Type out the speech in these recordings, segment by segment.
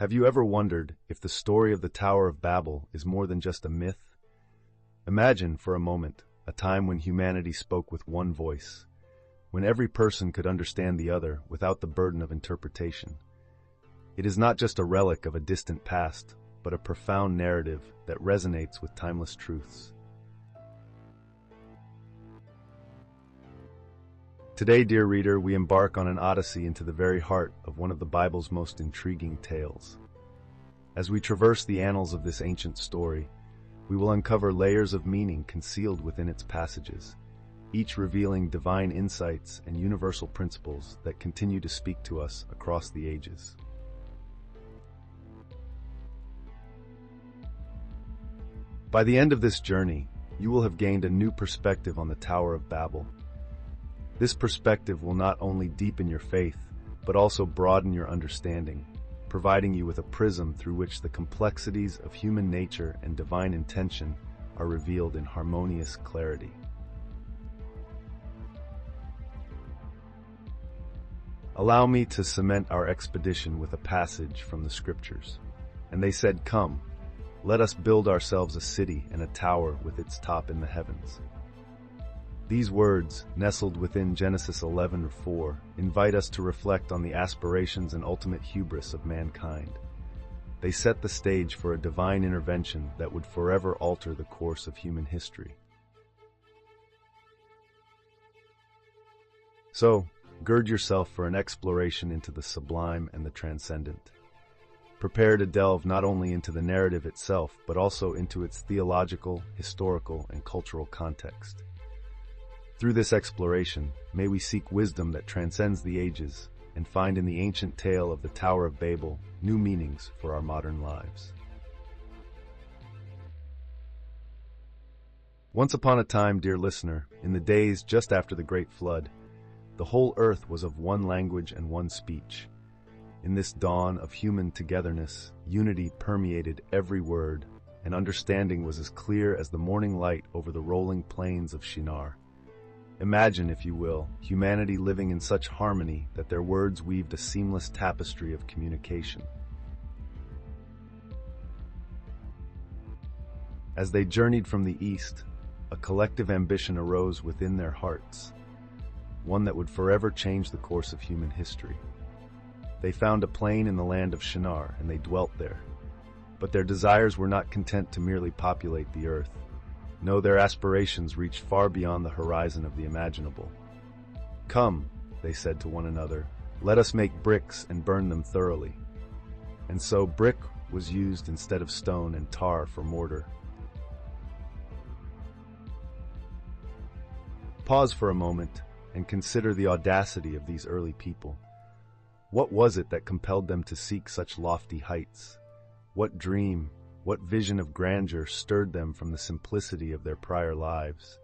Have you ever wondered if the story of the Tower of Babel is more than just a myth? Imagine, for a moment, a time when humanity spoke with one voice, when every person could understand the other without the burden of interpretation. It is not just a relic of a distant past, but a profound narrative that resonates with timeless truths. Today, dear reader, we embark on an odyssey into the very heart of one of the Bible's most intriguing tales. As we traverse the annals of this ancient story, we will uncover layers of meaning concealed within its passages, each revealing divine insights and universal principles that continue to speak to us across the ages. By the end of this journey, you will have gained a new perspective on the Tower of Babel. This perspective will not only deepen your faith, but also broaden your understanding, providing you with a prism through which the complexities of human nature and divine intention are revealed in harmonious clarity. Allow me to cement our expedition with a passage from the Scriptures. And they said, "Come, let us build ourselves a city and a tower with its top in the heavens." These words, nestled within Genesis 11:4, invite us to reflect on the aspirations and ultimate hubris of mankind. They set the stage for a divine intervention that would forever alter the course of human history. So, gird yourself for an exploration into the sublime and the transcendent. Prepare to delve not only into the narrative itself, but also into its theological, historical, and cultural context. Through this exploration, may we seek wisdom that transcends the ages and find in the ancient tale of the Tower of Babel new meanings for our modern lives. Once upon a time, dear listener, in the days just after the Great Flood, the whole earth was of one language and one speech. In this dawn of human togetherness, unity permeated every word, and understanding was as clear as the morning light over the rolling plains of Shinar. Imagine, if you will, humanity living in such harmony that their words weaved a seamless tapestry of communication. As they journeyed from the east, a collective ambition arose within their hearts, one that would forever change the course of human history. They found a plain in the land of Shinar, and they dwelt there. But their desires were not content to merely populate the earth. No, their aspirations reached far beyond the horizon of the imaginable. "Come," they said to one another, "let us make bricks and burn them thoroughly." And so brick was used instead of stone and tar for mortar. Pause for a moment and consider the audacity of these early people. What was it that compelled them to seek such lofty heights? What dream, what vision of grandeur stirred them from the simplicity of their prior lives?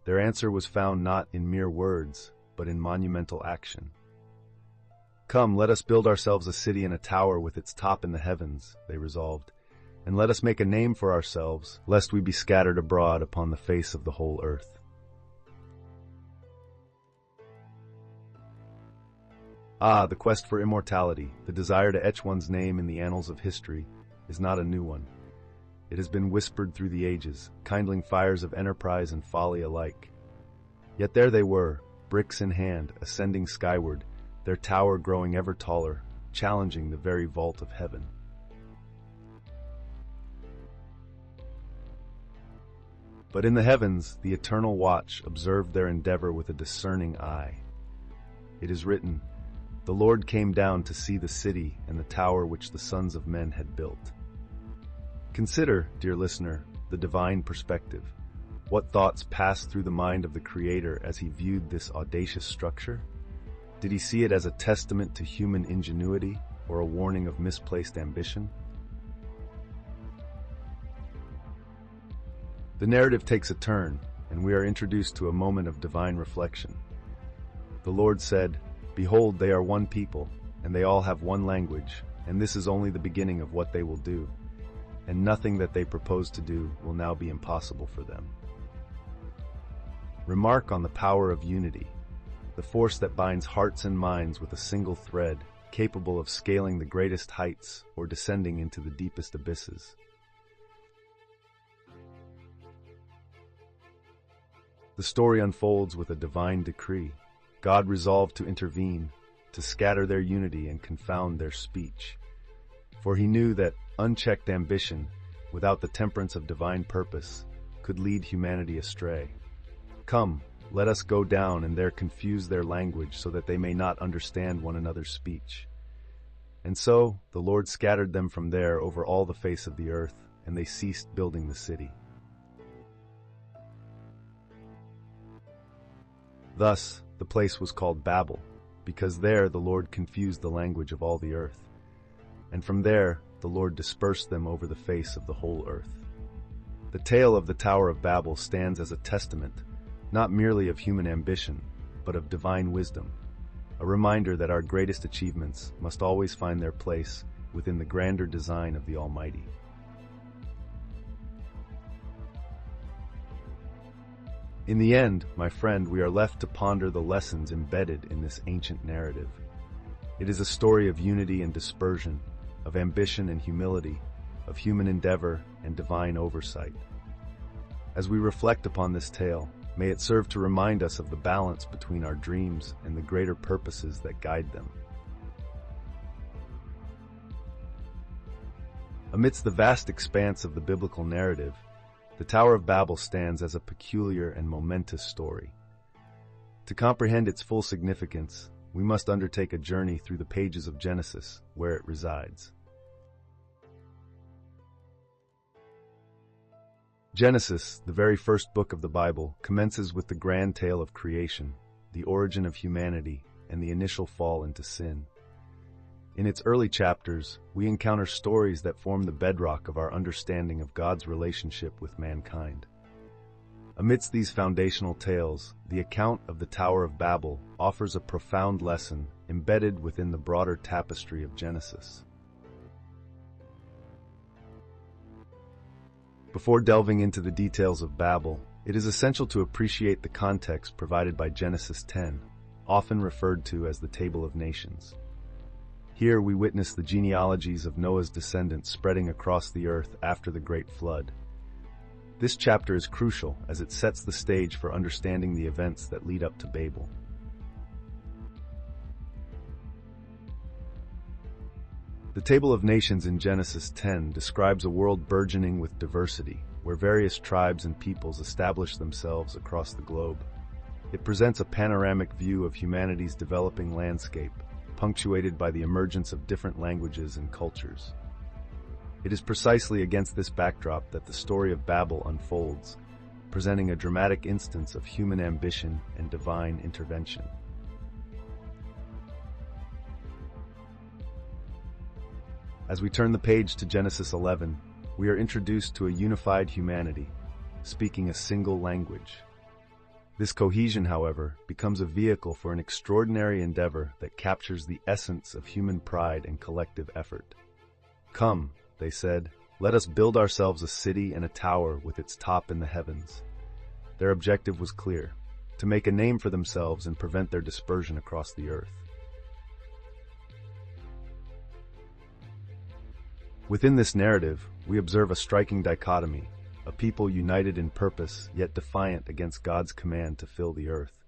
Their answer was found not in mere words, but in monumental action. "Come, let us build ourselves a city and a tower with its top in the heavens," they resolved, "and let us make a name for ourselves, lest we be scattered abroad upon the face of the whole earth." Ah, the quest for immortality, the desire to etch one's name in the annals of history, is not a new one. It has been whispered through the ages, kindling fires of enterprise and folly alike. Yet there they were, bricks in hand, ascending skyward, their tower growing ever taller, challenging the very vault of heaven. But in the heavens, the eternal watch observed their endeavor with a discerning eye. It is written, "The Lord came down to see the city and the tower which the sons of men had built." Consider, dear listener, the divine perspective. What thoughts passed through the mind of the Creator as he viewed this audacious structure? Did he see it as a testament to human ingenuity or a warning of misplaced ambition? The narrative takes a turn, and we are introduced to a moment of divine reflection. The Lord said, "Behold, they are one people, and they all have one language, and this is only the beginning of what they will do. And nothing that they propose to do will now be impossible for them." Remark on the power of unity, the force that binds hearts and minds with a single thread, capable of scaling the greatest heights or descending into the deepest abysses. The story unfolds with a divine decree. God resolved to intervene, to scatter their unity and confound their speech. For he knew that unchecked ambition, without the temperance of divine purpose, could lead humanity astray. Come, let us go down and there confuse their language so that they may not understand one another's speech. And so the Lord scattered them from there over all the face of the earth, and they ceased building the city. Thus, the place was called Babel, because there the Lord confused the language of all the earth. And from there the Lord dispersed them over the face of the whole earth. The tale of the Tower of Babel stands as a testament, not merely of human ambition, but of divine wisdom, a reminder that our greatest achievements must always find their place within the grander design of the Almighty. In the end, my friend, we are left to ponder the lessons embedded in this ancient narrative. It is a story of unity and dispersion, of ambition and humility, of human endeavor and divine oversight. As we reflect upon this tale, may it serve to remind us of the balance between our dreams and the greater purposes that guide them. Amidst the vast expanse of the biblical narrative, the Tower of Babel stands as a peculiar and momentous story. To comprehend its full significance, we must undertake a journey through the pages of Genesis, where it resides. Genesis, the very first book of the Bible, commences with the grand tale of creation, the origin of humanity, and the initial fall into sin. In its early chapters, we encounter stories that form the bedrock of our understanding of God's relationship with mankind. Amidst these foundational tales, the account of the Tower of Babel offers a profound lesson embedded within the broader tapestry of Genesis. Before delving into the details of Babel, it is essential to appreciate the context provided by Genesis 10, often referred to as the Table of Nations. Here we witness the genealogies of Noah's descendants spreading across the earth after the Great Flood. This chapter is crucial as it sets the stage for understanding the events that lead up to Babel. The Table of Nations in Genesis 10 describes a world burgeoning with diversity, where various tribes and peoples establish themselves across the globe. It presents a panoramic view of humanity's developing landscape, punctuated by the emergence of different languages and cultures. It is precisely against this backdrop that the story of Babel unfolds, presenting a dramatic instance of human ambition and divine intervention. As we turn the page to Genesis 11, we are introduced to a unified humanity, speaking a single language. This cohesion, however, becomes a vehicle for an extraordinary endeavor that captures the essence of human pride and collective effort. Come, they said, let us build ourselves a city and a tower with its top in the heavens. Their objective was clear, to make a name for themselves and prevent their dispersion across the earth. Within this narrative, we observe a striking dichotomy. A people united in purpose, yet defiant against God's command to fill the earth.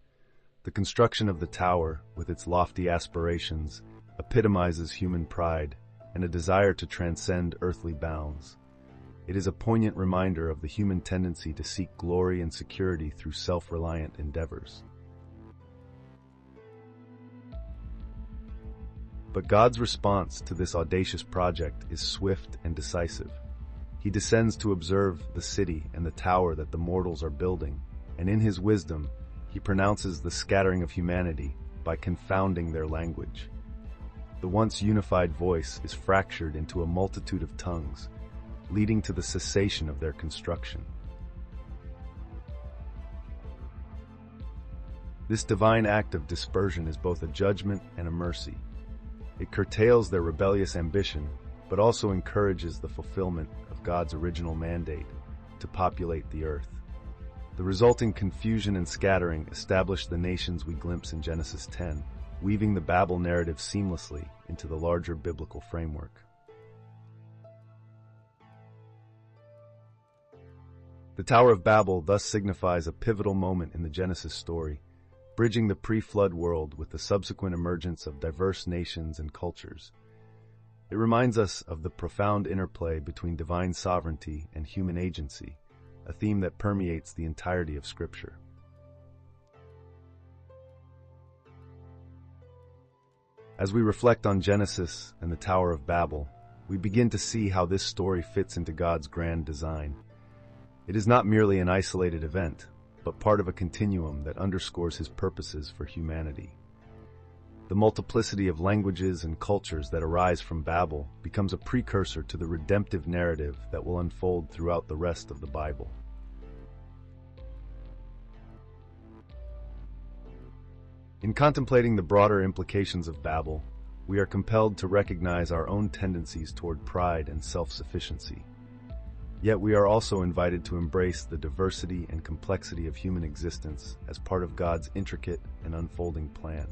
The construction of the tower, with its lofty aspirations, epitomizes human pride and a desire to transcend earthly bounds. It is a poignant reminder of the human tendency to seek glory and security through self-reliant endeavors. But God's response to this audacious project is swift and decisive. He descends to observe the city and the tower that the mortals are building, and in his wisdom, he pronounces the scattering of humanity by confounding their language. The once unified voice is fractured into a multitude of tongues, leading to the cessation of their construction. This divine act of dispersion is both a judgment and a mercy. It curtails their rebellious ambition, but also encourages the fulfillment of God's original mandate to populate the earth. The resulting confusion and scattering establish the nations we glimpse in Genesis 10, weaving the Babel narrative seamlessly into the larger biblical framework. The Tower of Babel thus signifies a pivotal moment in the Genesis story, bridging the pre-flood world with the subsequent emergence of diverse nations and cultures. It reminds us of the profound interplay between divine sovereignty and human agency, a theme that permeates the entirety of Scripture. As we reflect on Genesis and the Tower of Babel, we begin to see how this story fits into God's grand design. It is not merely an isolated event, but part of a continuum that underscores His purposes for humanity. The multiplicity of languages and cultures that arise from Babel becomes a precursor to the redemptive narrative that will unfold throughout the rest of the Bible. In contemplating the broader implications of Babel, we are compelled to recognize our own tendencies toward pride and self-sufficiency. Yet we are also invited to embrace the diversity and complexity of human existence as part of God's intricate and unfolding plan.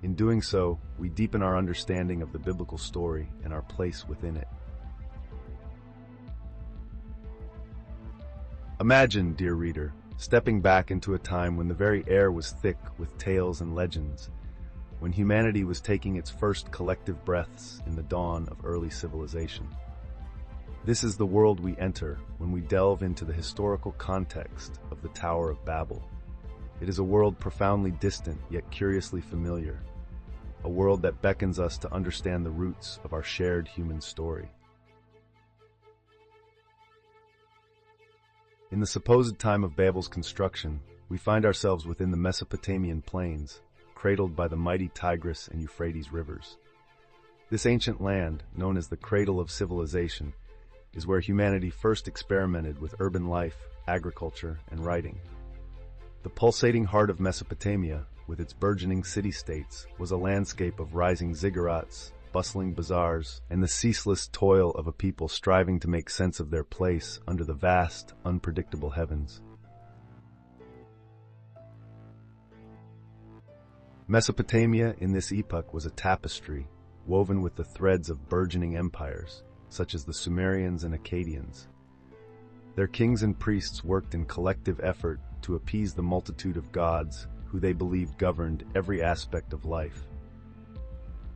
In doing so, we deepen our understanding of the biblical story and our place within it. Imagine, dear reader, stepping back into a time when the very air was thick with tales and legends, when humanity was taking its first collective breaths in the dawn of early civilization. This is the world we enter when we delve into the historical context of the Tower of Babel. It is a world profoundly distant yet curiously familiar, a world that beckons us to understand the roots of our shared human story. In the supposed time of Babel's construction, we find ourselves within the Mesopotamian plains, cradled by the mighty Tigris and Euphrates rivers. This ancient land, known as the cradle of civilization, is where humanity first experimented with urban life, agriculture, and writing. The pulsating heart of Mesopotamia, with its burgeoning city-states, was a landscape of rising ziggurats, bustling bazaars, and the ceaseless toil of a people striving to make sense of their place under the vast, unpredictable heavens. Mesopotamia in this epoch was a tapestry, woven with the threads of burgeoning empires, such as the Sumerians and Akkadians. Their kings and priests worked in collective effort to appease the multitude of gods who they believed governed every aspect of life.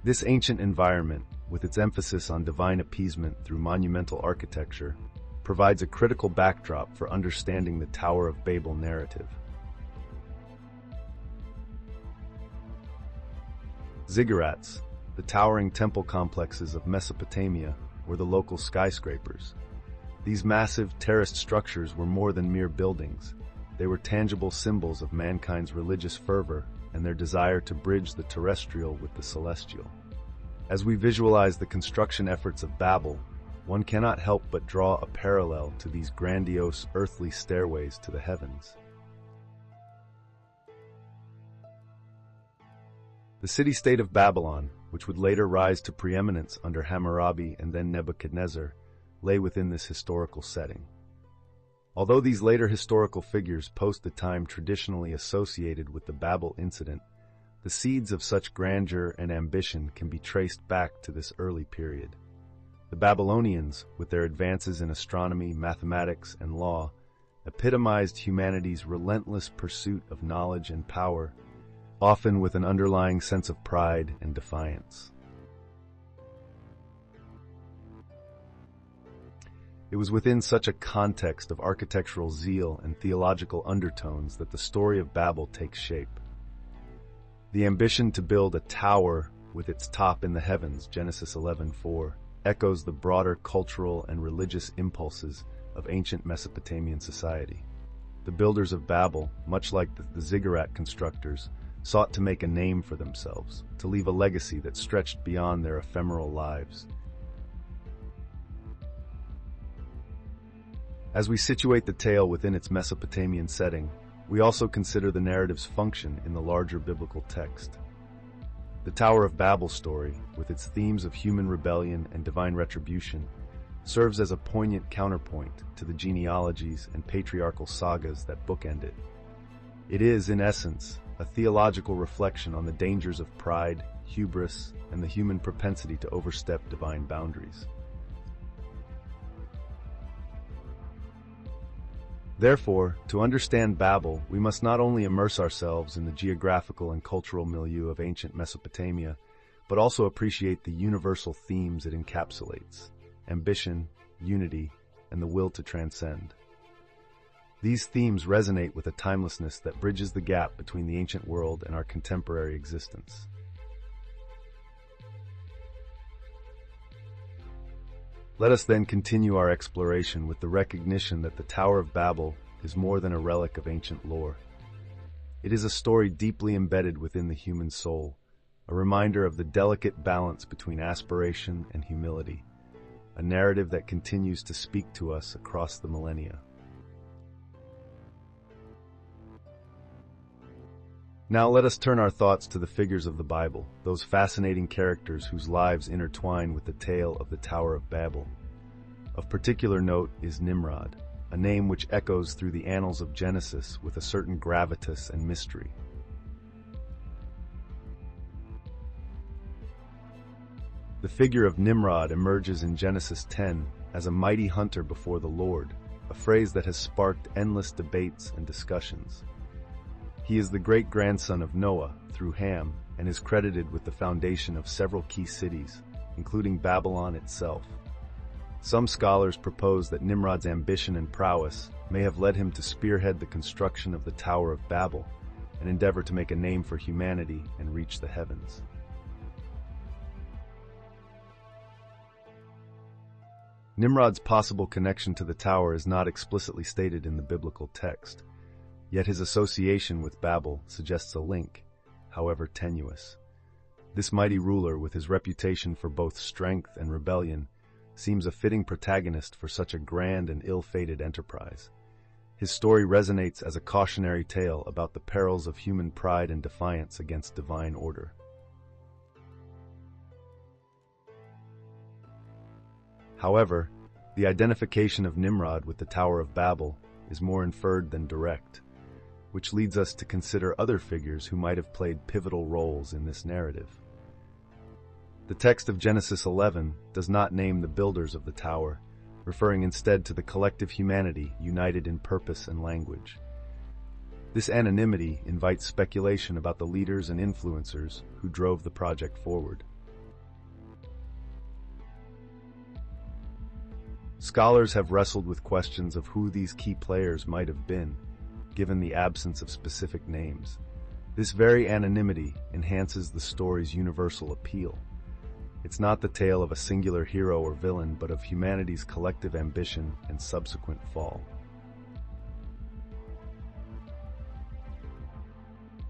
This ancient environment, with its emphasis on divine appeasement through monumental architecture, provides a critical backdrop for understanding the Tower of Babel narrative. Ziggurats, the towering temple complexes of Mesopotamia, were the local skyscrapers. These massive, terraced structures were more than mere buildings. They were tangible symbols of mankind's religious fervor and their desire to bridge the terrestrial with the celestial. As we visualize the construction efforts of Babel, one cannot help but draw a parallel to these grandiose earthly stairways to the heavens. The city-state of Babylon, which would later rise to preeminence under Hammurabi and then Nebuchadnezzar, lay within this historical setting. Although these later historical figures post the time traditionally associated with the Babel incident, the seeds of such grandeur and ambition can be traced back to this early period. The Babylonians, with their advances in astronomy, mathematics, and law, epitomized humanity's relentless pursuit of knowledge and power, often with an underlying sense of pride and defiance. It was within such a context of architectural zeal and theological undertones that the story of Babel takes shape. The ambition to build a tower with its top in the heavens, Genesis 11:4, echoes the broader cultural and religious impulses of ancient Mesopotamian society. The builders of Babel, much like the ziggurat constructors, sought to make a name for themselves, to leave a legacy that stretched beyond their ephemeral lives. As we situate the tale within its Mesopotamian setting, we also consider the narrative's function in the larger biblical text. The Tower of Babel story, with its themes of human rebellion and divine retribution, serves as a poignant counterpoint to the genealogies and patriarchal sagas that bookend it. It is, in essence, a theological reflection on the dangers of pride, hubris, and the human propensity to overstep divine boundaries. Therefore, to understand Babel, we must not only immerse ourselves in the geographical and cultural milieu of ancient Mesopotamia, but also appreciate the universal themes it encapsulates: ambition, unity, and the will to transcend. These themes resonate with a timelessness that bridges the gap between the ancient world and our contemporary existence. Let us then continue our exploration with the recognition that the Tower of Babel is more than a relic of ancient lore. It is a story deeply embedded within the human soul, a reminder of the delicate balance between aspiration and humility, a narrative that continues to speak to us across the millennia. Now let us turn our thoughts to the figures of the Bible, those fascinating characters whose lives intertwine with the tale of the Tower of Babel. Of particular note is Nimrod, a name which echoes through the annals of Genesis with a certain gravitas and mystery. The figure of Nimrod emerges in Genesis 10 as a mighty hunter before the Lord, a phrase that has sparked endless debates and discussions. He is the great-grandson of Noah through Ham and is credited with the foundation of several key cities, including Babylon itself. Some scholars propose that Nimrod's ambition and prowess may have led him to spearhead the construction of the Tower of Babel, an endeavor to make a name for humanity and reach the heavens. Nimrod's possible connection to the tower is not explicitly stated in the biblical text. Yet his association with Babel suggests a link, however tenuous. This mighty ruler, with his reputation for both strength and rebellion, seems a fitting protagonist for such a grand and ill-fated enterprise. His story resonates as a cautionary tale about the perils of human pride and defiance against divine order. However, the identification of Nimrod with the Tower of Babel is more inferred than direct, which leads us to consider other figures who might have played pivotal roles in this narrative. The text of Genesis 11 does not name the builders of the tower, referring instead to the collective humanity united in purpose and language. This anonymity invites speculation about the leaders and influencers who drove the project forward. Scholars have wrestled with questions of who these key players might have been, given the absence of specific names. This very anonymity enhances the story's universal appeal. It's not the tale of a singular hero or villain, but of humanity's collective ambition and subsequent fall.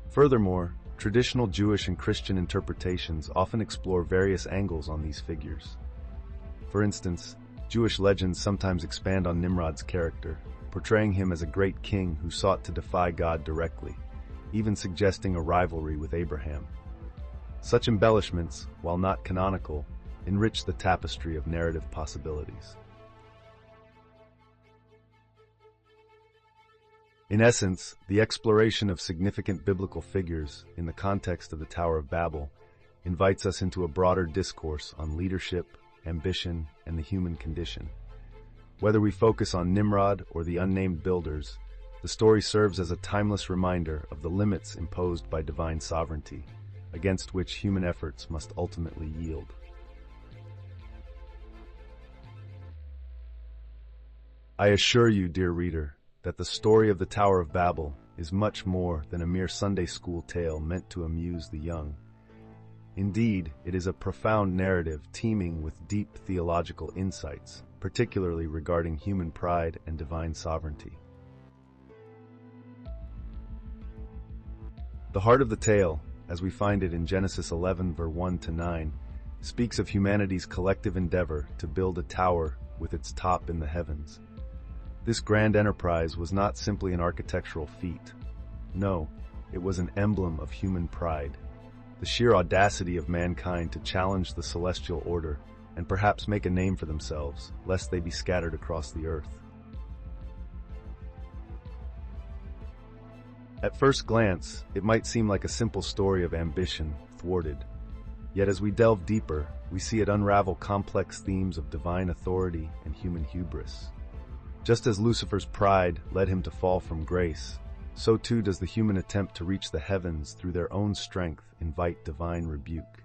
Furthermore, traditional Jewish and Christian interpretations often explore various angles on these figures. For instance, Jewish legends sometimes expand on Nimrod's character, portraying him as a great king who sought to defy God directly, even suggesting a rivalry with Abraham. Such embellishments, while not canonical, enrich the tapestry of narrative possibilities. In essence, the exploration of significant biblical figures in the context of the Tower of Babel invites us into a broader discourse on leadership, ambition, and the human condition. Whether we focus on Nimrod or the unnamed builders, the story serves as a timeless reminder of the limits imposed by divine sovereignty, against which human efforts must ultimately yield. I assure you, dear reader, that the story of the Tower of Babel is much more than a mere Sunday school tale meant to amuse the young. Indeed, it is a profound narrative teeming with deep theological insights, particularly regarding human pride and divine sovereignty. The heart of the tale, as we find it in Genesis 11, verse 1-9, speaks of humanity's collective endeavor to build a tower with its top in the heavens. This grand enterprise was not simply an architectural feat. No, it was an emblem of human pride, the sheer audacity of mankind to challenge the celestial order and perhaps make a name for themselves, lest they be scattered across the earth. At first glance, it might seem like a simple story of ambition thwarted. Yet as we delve deeper, we see it unravel complex themes of divine authority and human hubris. Just as Lucifer's pride led him to fall from grace, so too does the human attempt to reach the heavens through their own strength invite divine rebuke.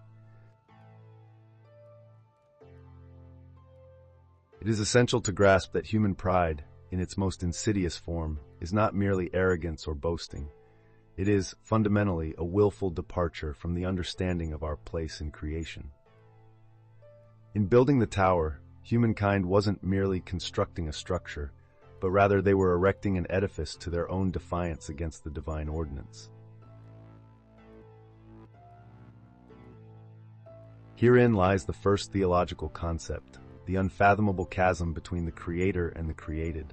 It is essential to grasp that human pride, in its most insidious form, is not merely arrogance or boasting. It is, fundamentally, a willful departure from the understanding of our place in creation. In building the tower, humankind wasn't merely constructing a structure, but rather they were erecting an edifice to their own defiance against the divine ordinance. Herein lies the first theological concept, the unfathomable chasm between the Creator and the created.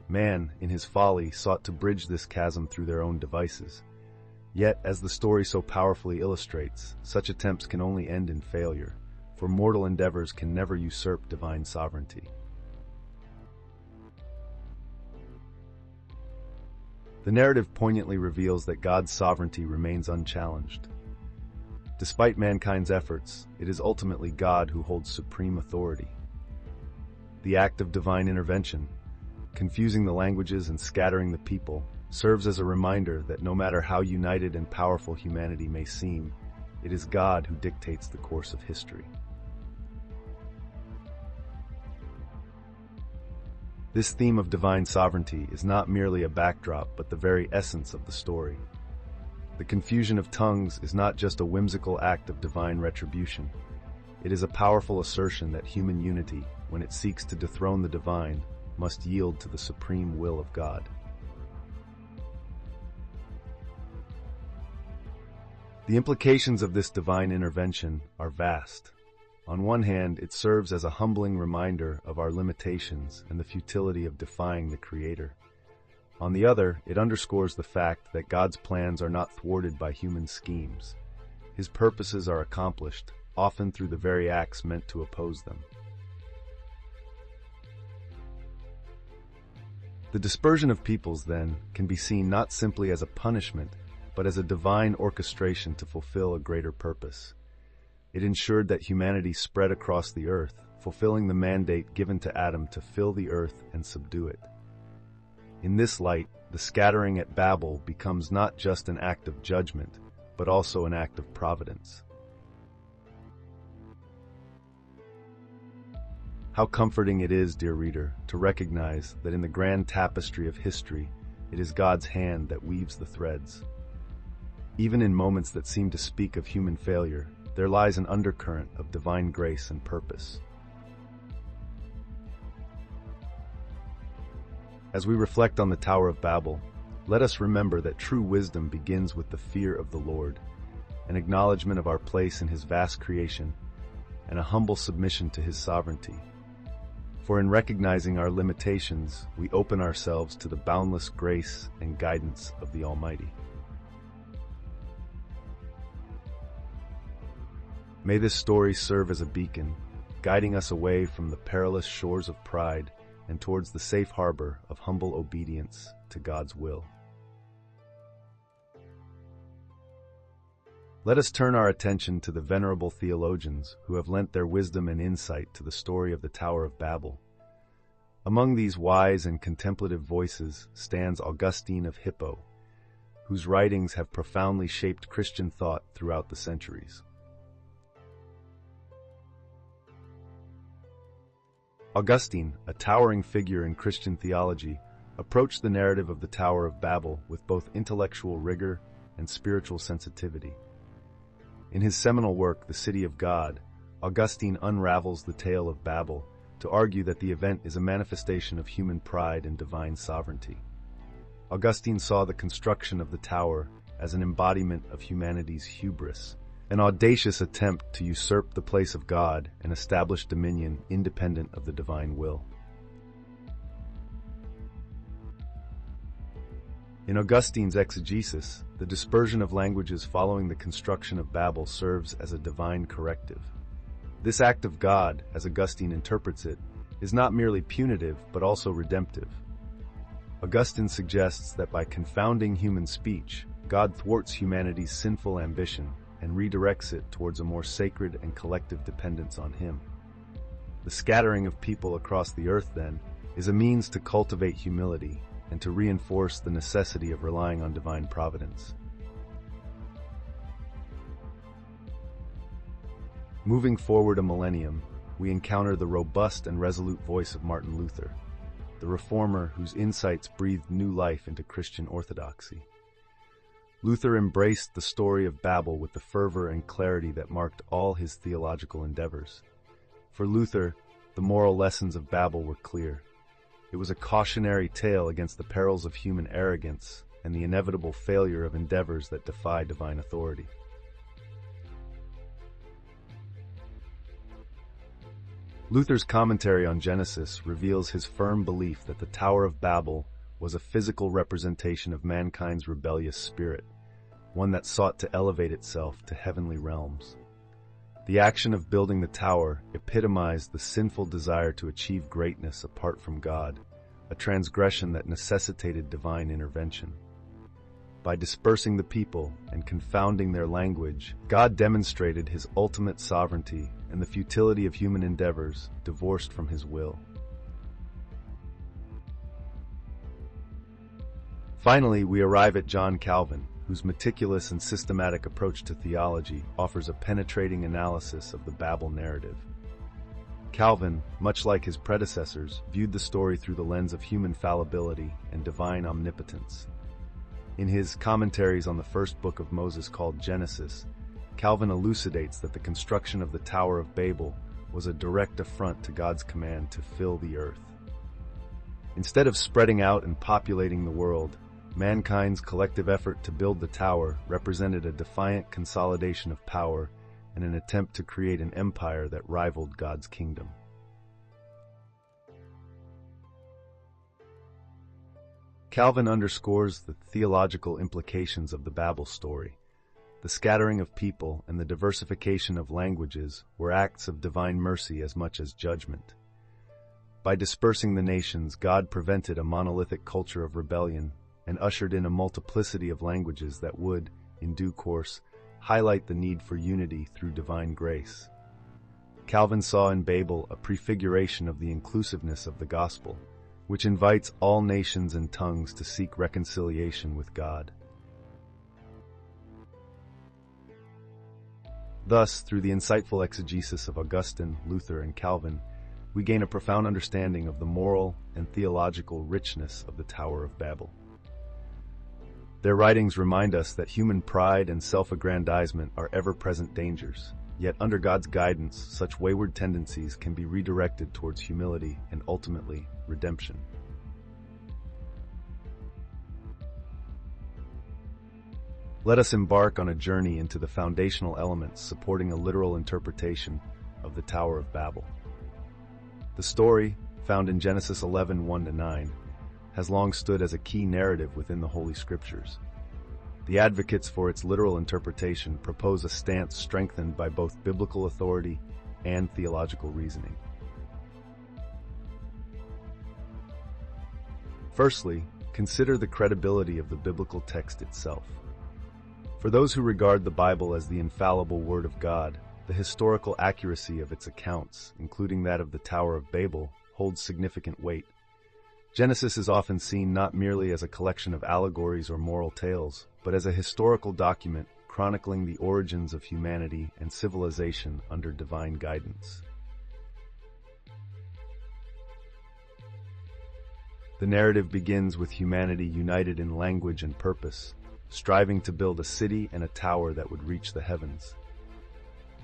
Man, in his folly, sought to bridge this chasm through their own devices. Yet, as the story so powerfully illustrates, such attempts can only end in failure, for mortal endeavors can never usurp divine sovereignty. The narrative poignantly reveals that God's sovereignty remains unchallenged. Despite mankind's efforts, it is ultimately God who holds supreme authority. The act of divine intervention, confusing the languages and scattering the people, serves as a reminder that no matter how united and powerful humanity may seem, it is God who dictates the course of history. This theme of divine sovereignty is not merely a backdrop, but the very essence of the story. The confusion of tongues is not just a whimsical act of divine retribution. It is a powerful assertion that human unity, when it seeks to dethrone the divine, must yield to the supreme will of God. The implications of this divine intervention are vast. On one hand, it serves as a humbling reminder of our limitations and the futility of defying the Creator. On the other, it underscores the fact that God's plans are not thwarted by human schemes. His purposes are accomplished, often through the very acts meant to oppose them. The dispersion of peoples, then, can be seen not simply as a punishment, but as a divine orchestration to fulfill a greater purpose. It ensured that humanity spread across the earth, fulfilling the mandate given to Adam to fill the earth and subdue it. In this light, the scattering at Babel becomes not just an act of judgment, but also an act of providence. How comforting it is, dear reader, to recognize that in the grand tapestry of history, it is God's hand that weaves the threads. Even in moments that seem to speak of human failure, there lies an undercurrent of divine grace and purpose. As we reflect on the Tower of Babel, let us remember that true wisdom begins with the fear of the Lord, an acknowledgement of our place in His vast creation, and a humble submission to His sovereignty. For in recognizing our limitations, we open ourselves to the boundless grace and guidance of the Almighty. May this story serve as a beacon, guiding us away from the perilous shores of pride and towards the safe harbor of humble obedience to God's will. Let us turn our attention to the venerable theologians who have lent their wisdom and insight to the story of the Tower of Babel. Among these wise and contemplative voices stands Augustine of Hippo, whose writings have profoundly shaped Christian thought throughout the centuries. Augustine, a towering figure in Christian theology, approached the narrative of the Tower of Babel with both intellectual rigor and spiritual sensitivity. In his seminal work, The City of God, Augustine unravels the tale of Babel to argue that the event is a manifestation of human pride and divine sovereignty. Augustine saw the construction of the tower as an embodiment of humanity's hubris, an audacious attempt to usurp the place of God and establish dominion independent of the divine will. In Augustine's exegesis, the dispersion of languages following the construction of Babel serves as a divine corrective. This act of God, as Augustine interprets it, is not merely punitive but also redemptive. Augustine suggests that by confounding human speech, God thwarts humanity's sinful ambition and redirects it towards a more sacred and collective dependence on Him. The scattering of people across the earth, then, is a means to cultivate humility and to reinforce the necessity of relying on divine providence. Moving forward a millennium, we encounter the robust and resolute voice of Martin Luther, the reformer whose insights breathed new life into Christian orthodoxy. Luther embraced the story of Babel with the fervor and clarity that marked all his theological endeavors. For Luther, the moral lessons of Babel were clear. It was a cautionary tale against the perils of human arrogance and the inevitable failure of endeavors that defy divine authority. Luther's commentary on Genesis reveals his firm belief that the Tower of Babel was a physical representation of mankind's rebellious spirit, one that sought to elevate itself to heavenly realms. The action of building the tower epitomized the sinful desire to achieve greatness apart from God, a transgression that necessitated divine intervention. By dispersing the people and confounding their language, God demonstrated His ultimate sovereignty and the futility of human endeavors divorced from His will. Finally, we arrive at John Calvin, whose meticulous and systematic approach to theology offers a penetrating analysis of the Babel narrative. Calvin, much like his predecessors, viewed the story through the lens of human fallibility and divine omnipotence. In his commentaries on the first book of Moses called Genesis, Calvin elucidates that the construction of the Tower of Babel was a direct affront to God's command to fill the earth. Instead of spreading out and populating the world, mankind's collective effort to build the tower represented a defiant consolidation of power and an attempt to create an empire that rivaled God's kingdom. Calvin underscores the theological implications of the Babel story. The scattering of people and the diversification of languages were acts of divine mercy as much as judgment. By dispersing the nations, God prevented a monolithic culture of rebellion and ushered in a multiplicity of languages that would, in due course, highlight the need for unity through divine grace. Calvin saw in Babel a prefiguration of the inclusiveness of the gospel, which invites all nations and tongues to seek reconciliation with God. Thus, through the insightful exegesis of Augustine, Luther, and Calvin, we gain a profound understanding of the moral and theological richness of the Tower of Babel. Their writings remind us that human pride and self-aggrandizement are ever-present dangers, yet under God's guidance, such wayward tendencies can be redirected towards humility and ultimately redemption. Let us embark on a journey into the foundational elements supporting a literal interpretation of the Tower of Babel. The story, found in Genesis 11:1-9, has long stood as a key narrative within the Holy Scriptures. The advocates for its literal interpretation propose a stance strengthened by both biblical authority and theological reasoning. Firstly, consider the credibility of the biblical text itself. For those who regard the Bible as the infallible Word of God, the historical accuracy of its accounts, including that of the Tower of Babel, holds significant weight. Genesis is often seen not merely as a collection of allegories or moral tales, but as a historical document chronicling the origins of humanity and civilization under divine guidance. The narrative begins with humanity united in language and purpose, striving to build a city and a tower that would reach the heavens.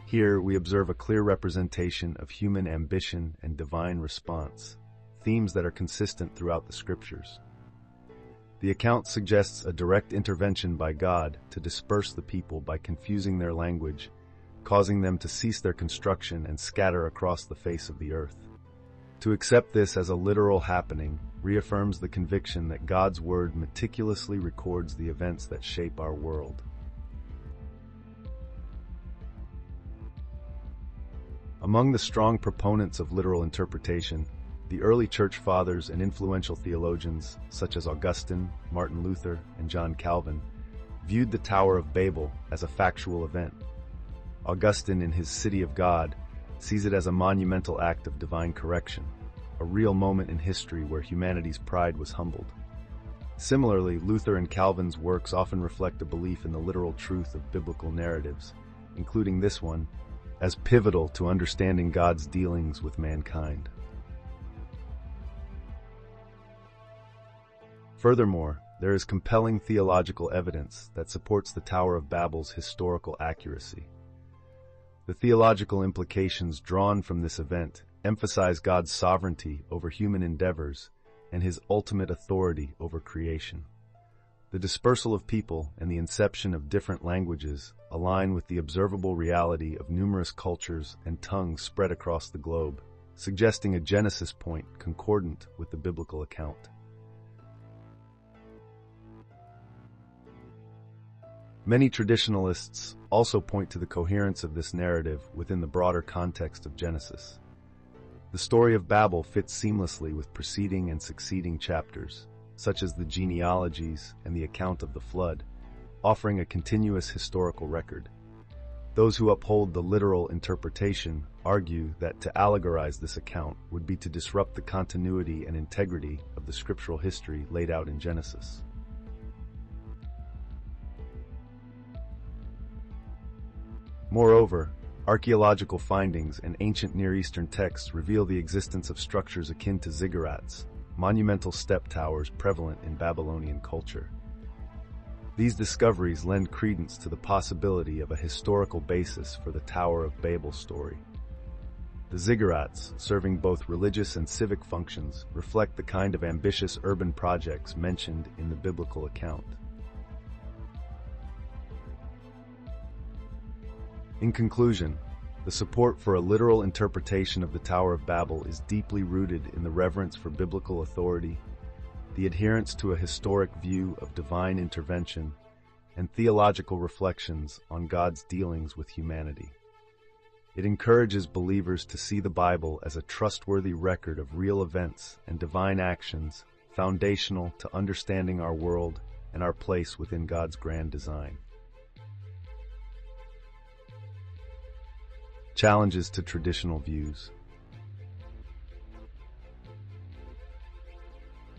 Here we observe a clear representation of human ambition and divine response, themes that are consistent throughout the Scriptures. The account suggests a direct intervention by God to disperse the people by confusing their language, causing them to cease their construction and scatter across the face of the earth. To accept this as a literal happening reaffirms the conviction that God's Word meticulously records the events that shape our world. Among the strong proponents of literal interpretation, the early church fathers and influential theologians, such as Augustine, Martin Luther, and John Calvin, viewed the Tower of Babel as a factual event. Augustine, in his City of God, sees it as a monumental act of divine correction, a real moment in history where humanity's pride was humbled. Similarly, Luther and Calvin's works often reflect a belief in the literal truth of biblical narratives, including this one, as pivotal to understanding God's dealings with mankind. Furthermore, there is compelling theological evidence that supports the Tower of Babel's historical accuracy. The theological implications drawn from this event emphasize God's sovereignty over human endeavors and his ultimate authority over creation. The dispersal of people and the inception of different languages align with the observable reality of numerous cultures and tongues spread across the globe, suggesting a genesis point concordant with the biblical account. Many traditionalists also point to the coherence of this narrative within the broader context of Genesis. The story of Babel fits seamlessly with preceding and succeeding chapters, such as the genealogies and the account of the flood, offering a continuous historical record. Those who uphold the literal interpretation argue that to allegorize this account would be to disrupt the continuity and integrity of the scriptural history laid out in Genesis. Moreover, archaeological findings and ancient Near Eastern texts reveal the existence of structures akin to ziggurats, monumental step towers prevalent in Babylonian culture. These discoveries lend credence to the possibility of a historical basis for the Tower of Babel story. The ziggurats, serving both religious and civic functions, reflect the kind of ambitious urban projects mentioned in the biblical account. In conclusion, the support for a literal interpretation of the Tower of Babel is deeply rooted in the reverence for biblical authority, the adherence to a historic view of divine intervention, and theological reflections on God's dealings with humanity. It encourages believers to see the Bible as a trustworthy record of real events and divine actions, foundational to understanding our world and our place within God's grand design. Challenges to traditional views.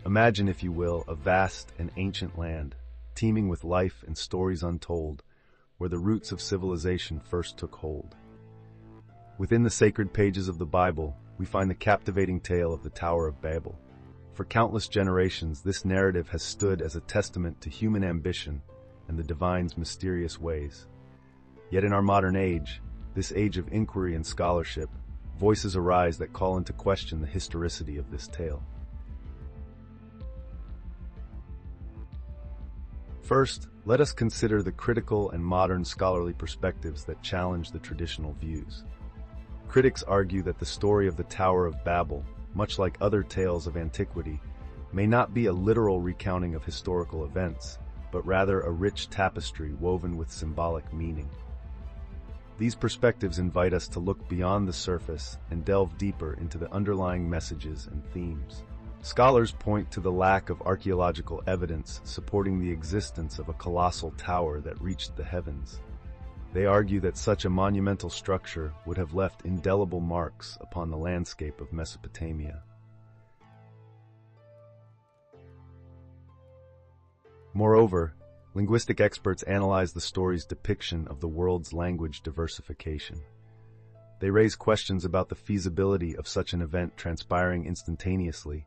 Imagine, if you will, a vast and ancient land, teeming with life and stories untold, where the roots of civilization first took hold. Within the sacred pages of the Bible, we find the captivating tale of the Tower of Babel. For countless generations, this narrative has stood as a testament to human ambition and the divine's mysterious ways. Yet in our modern age, this age of inquiry and scholarship, voices arise that call into question the historicity of this tale. First, let us consider the critical and modern scholarly perspectives that challenge the traditional views. Critics argue that the story of the Tower of Babel, much like other tales of antiquity, may not be a literal recounting of historical events, but rather a rich tapestry woven with symbolic meaning. These perspectives invite us to look beyond the surface and delve deeper into the underlying messages and themes. Scholars point to the lack of archaeological evidence supporting the existence of a colossal tower that reached the heavens. They argue that such a monumental structure would have left indelible marks upon the landscape of Mesopotamia. Moreover, linguistic experts analyze the story's depiction of the world's language diversification. They raise questions about the feasibility of such an event transpiring instantaneously,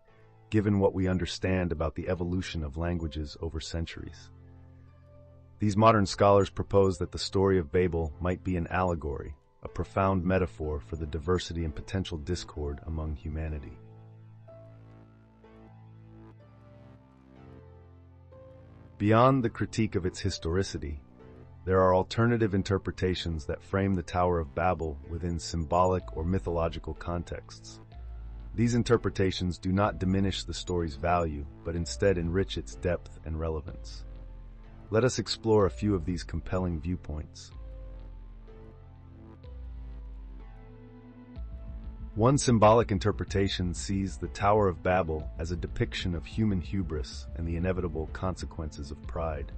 given what we understand about the evolution of languages over centuries. These modern scholars propose that the story of Babel might be an allegory, a profound metaphor for the diversity and potential discord among humanity. Beyond the critique of its historicity, there are alternative interpretations that frame the Tower of Babel within symbolic or mythological contexts. These interpretations do not diminish the story's value, but instead enrich its depth and relevance. Let us explore a few of these compelling viewpoints. One symbolic interpretation sees the Tower of Babel as a depiction of human hubris and the inevitable consequences of pride.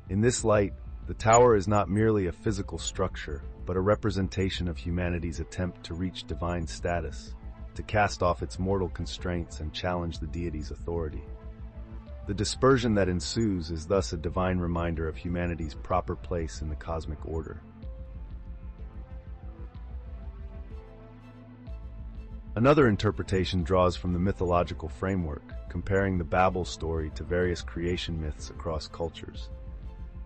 In this light, the tower is not merely a physical structure, but a representation of humanity's attempt to reach divine status, to cast off its mortal constraints and challenge the deity's authority. The dispersion that ensues is thus a divine reminder of humanity's proper place in the cosmic order. Another interpretation draws from the mythological framework, comparing the Babel story to various creation myths across cultures.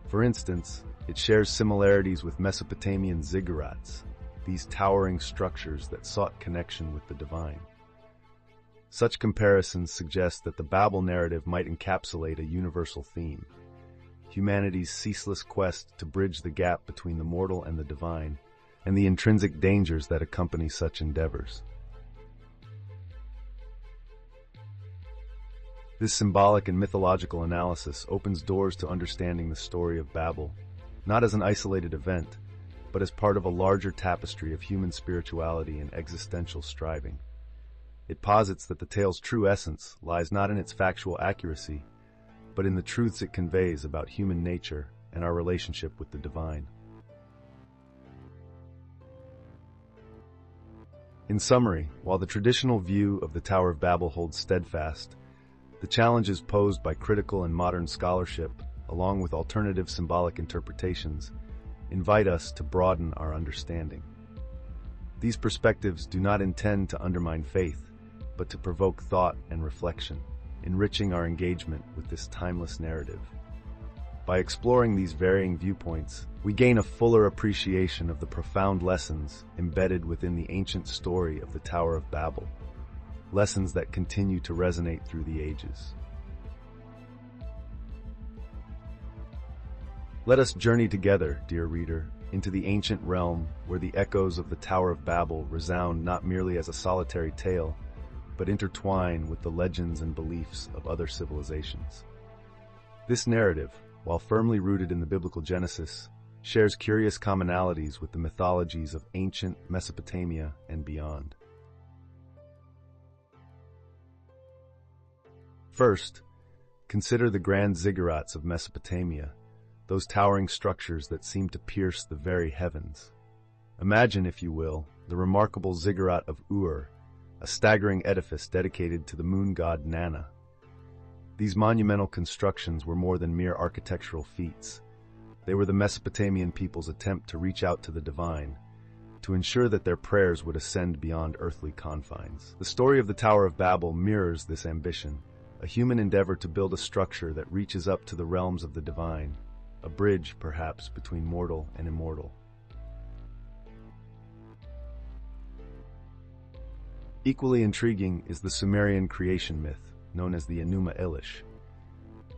For instance, it shares similarities with Mesopotamian ziggurats, these towering structures that sought connection with the divine. Such comparisons suggest that the Babel narrative might encapsulate a universal theme: humanity's ceaseless quest to bridge the gap between the mortal and the divine, and the intrinsic dangers that accompany such endeavors. This symbolic and mythological analysis opens doors to understanding the story of Babel, not as an isolated event, but as part of a larger tapestry of human spirituality and existential striving. It posits that the tale's true essence lies not in its factual accuracy, but in the truths it conveys about human nature and our relationship with the divine. In summary, while the traditional view of the Tower of Babel holds steadfast, the challenges posed by critical and modern scholarship, along with alternative symbolic interpretations, invite us to broaden our understanding. These perspectives do not intend to undermine faith, but to provoke thought and reflection, enriching our engagement with this timeless narrative. By exploring these varying viewpoints, we gain a fuller appreciation of the profound lessons embedded within the ancient story of the Tower of Babel, lessons that continue to resonate through the ages. Let us journey together, dear reader, into the ancient realm where the echoes of the Tower of Babel resound not merely as a solitary tale, but intertwine with the legends and beliefs of other civilizations. This narrative, while firmly rooted in the biblical Genesis, shares curious commonalities with the mythologies of ancient Mesopotamia and beyond. First, consider the grand ziggurats of Mesopotamia, those towering structures that seem to pierce the very heavens. Imagine, if you will, the remarkable ziggurat of Ur, a staggering edifice dedicated to the moon god Nana. These monumental constructions were more than mere architectural feats. They were the Mesopotamian people's attempt to reach out to the divine, to ensure that their prayers would ascend beyond earthly confines. The story of the Tower of Babel mirrors this ambition, a human endeavor to build a structure that reaches up to the realms of the divine, a bridge, perhaps, between mortal and immortal. Equally intriguing is the Sumerian creation myth, known as the Enuma Elish.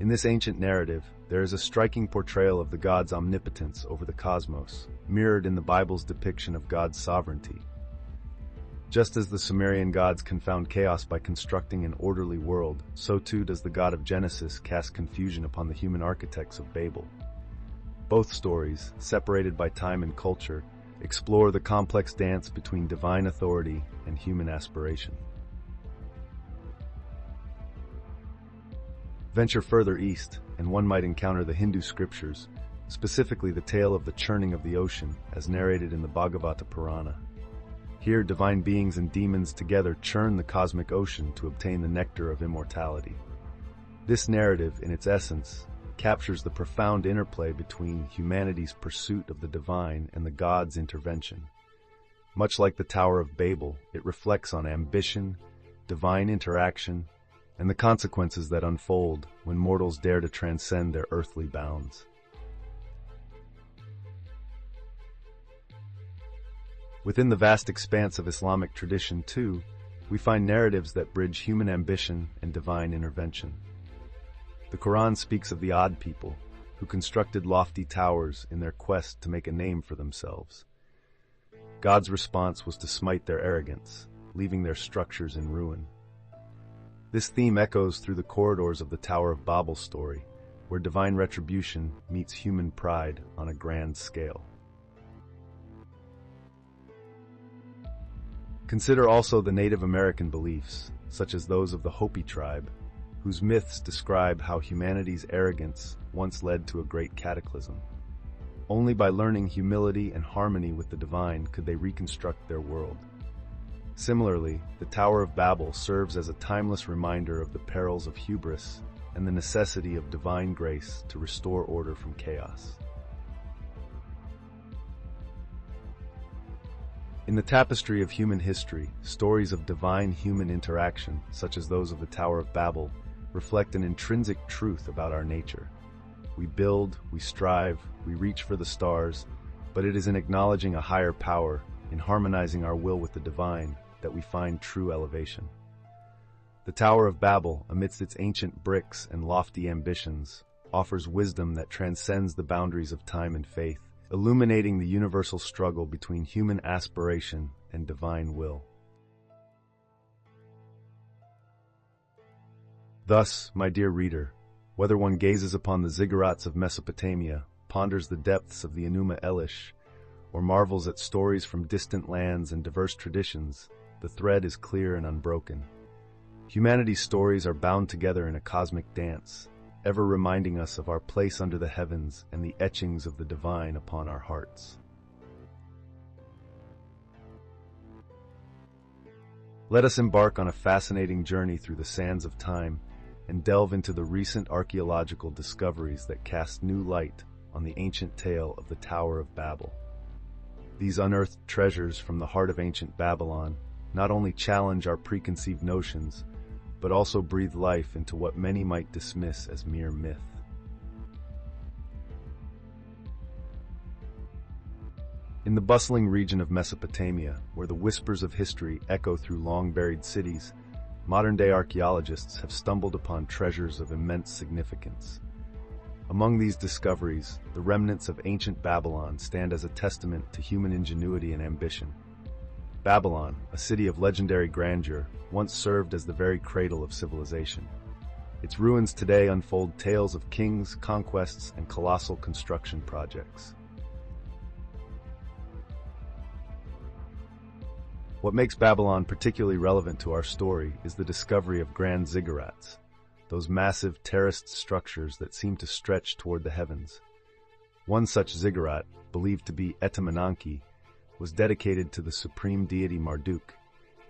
In this ancient narrative, there is a striking portrayal of the god's omnipotence over the cosmos, mirrored in the Bible's depiction of God's sovereignty. Just as the Sumerian gods confound chaos by constructing an orderly world, so too does the God of Genesis cast confusion upon the human architects of Babel. Both stories, separated by time and culture, explore the complex dance between divine authority and human aspiration. Venture further east, and one might encounter the Hindu scriptures, specifically the tale of the churning of the ocean, as narrated in the Bhagavata Purana. Here, divine beings and demons together churn the cosmic ocean to obtain the nectar of immortality. This narrative, in its essence, captures the profound interplay between humanity's pursuit of the divine and the god's intervention. Much like the Tower of Babel, it reflects on ambition, divine interaction, and the consequences that unfold when mortals dare to transcend their earthly bounds. Within the vast expanse of Islamic tradition, too, we find narratives that bridge human ambition and divine intervention. The Quran speaks of the Ad people, who constructed lofty towers in their quest to make a name for themselves. God's response was to smite their arrogance, leaving their structures in ruin. This theme echoes through the corridors of the Tower of Babel story, where divine retribution meets human pride on a grand scale. Consider also the Native American beliefs, such as those of the Hopi tribe, whose myths describe how humanity's arrogance once led to a great cataclysm. Only by learning humility and harmony with the divine could they reconstruct their world. Similarly, the Tower of Babel serves as a timeless reminder of the perils of hubris and the necessity of divine grace to restore order from chaos. In the tapestry of human history, stories of divine-human interaction, such as those of the Tower of Babel, reflect an intrinsic truth about our nature. We build, we strive, we reach for the stars, but it is in acknowledging a higher power, in harmonizing our will with the divine, that we find true elevation. The Tower of Babel, amidst its ancient bricks and lofty ambitions, offers wisdom that transcends the boundaries of time and faith, illuminating the universal struggle between human aspiration and divine will. Thus, my dear reader, whether one gazes upon the ziggurats of Mesopotamia, ponders the depths of the Enuma Elish, or marvels at stories from distant lands and diverse traditions, the thread is clear and unbroken. Humanity's stories are bound together in a cosmic dance, ever reminding us of our place under the heavens and the etchings of the divine upon our hearts. Let us embark on a fascinating journey through the sands of time and delve into the recent archaeological discoveries that cast new light on the ancient tale of the Tower of Babel. These unearthed treasures from the heart of ancient Babylon not only challenge our preconceived notions, but also breathe life into what many might dismiss as mere myth. In the bustling region of Mesopotamia, where the whispers of history echo through long-buried cities, modern-day archaeologists have stumbled upon treasures of immense significance. Among these discoveries, the remnants of ancient Babylon stand as a testament to human ingenuity and ambition. Babylon, a city of legendary grandeur, once served as the very cradle of civilization. Its ruins today unfold tales of kings, conquests, and colossal construction projects. What makes Babylon particularly relevant to our story is the discovery of grand ziggurats, those massive terraced structures that seem to stretch toward the heavens. One such ziggurat, believed to be Etemenanki, was dedicated to the supreme deity Marduk,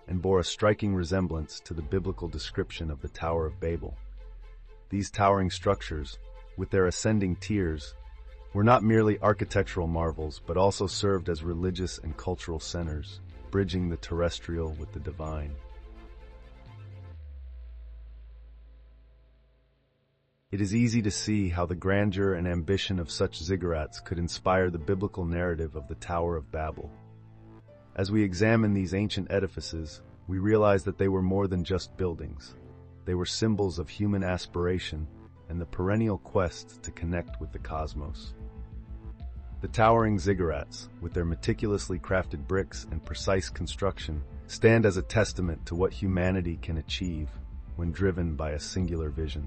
and bore a striking resemblance to the biblical description of the Tower of Babel. These towering structures, with their ascending tiers, were not merely architectural marvels, but also served as religious and cultural centers, bridging the terrestrial with the divine. It is easy to see how the grandeur and ambition of such ziggurats could inspire the biblical narrative of the Tower of Babel. As we examine these ancient edifices, we realize that they were more than just buildings. They were symbols of human aspiration and the perennial quest to connect with the cosmos. The towering ziggurats, with their meticulously crafted bricks and precise construction, stand as a testament to what humanity can achieve when driven by a singular vision.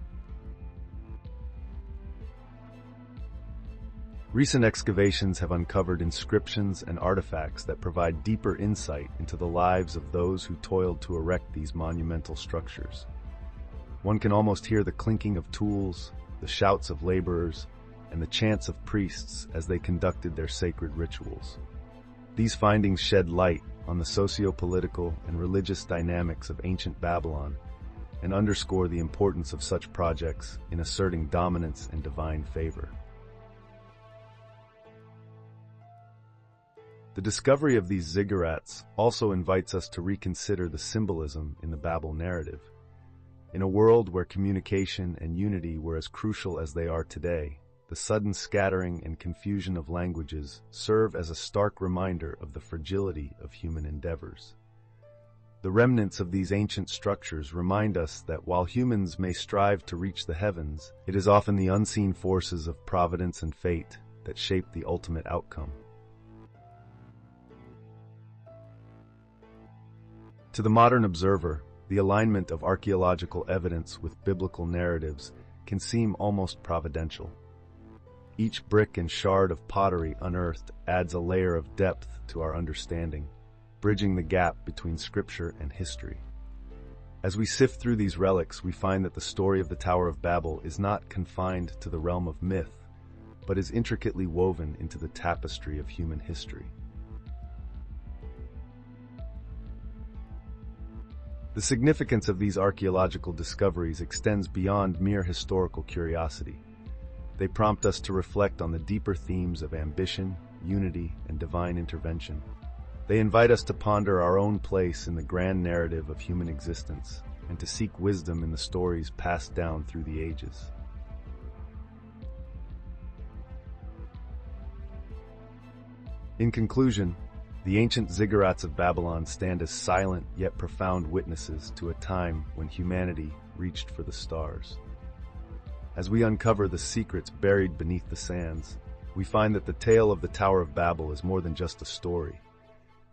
Recent excavations have uncovered inscriptions and artifacts that provide deeper insight into the lives of those who toiled to erect these monumental structures. One can almost hear the clinking of tools, the shouts of laborers, and the chants of priests as they conducted their sacred rituals. These findings shed light on the socio-political and religious dynamics of ancient Babylon and underscore the importance of such projects in asserting dominance and divine favor. The discovery of these ziggurats also invites us to reconsider the symbolism in the Babel narrative. In a world where communication and unity were as crucial as they are today, the sudden scattering and confusion of languages serve as a stark reminder of the fragility of human endeavors. The remnants of these ancient structures remind us that while humans may strive to reach the heavens, it is often the unseen forces of providence and fate that shape the ultimate outcome. To the modern observer, the alignment of archaeological evidence with biblical narratives can seem almost providential. Each brick and shard of pottery unearthed adds a layer of depth to our understanding, bridging the gap between scripture and history. As we sift through these relics, we find that the story of the Tower of Babel is not confined to the realm of myth, but is intricately woven into the tapestry of human history. The significance of these archaeological discoveries extends beyond mere historical curiosity. They prompt us to reflect on the deeper themes of ambition, unity, and divine intervention. They invite us to ponder our own place in the grand narrative of human existence and to seek wisdom in the stories passed down through the ages. In conclusion, the ancient ziggurats of Babylon stand as silent yet profound witnesses to a time when humanity reached for the stars. As we uncover the secrets buried beneath the sands, we find that the tale of the Tower of Babel is more than just a story.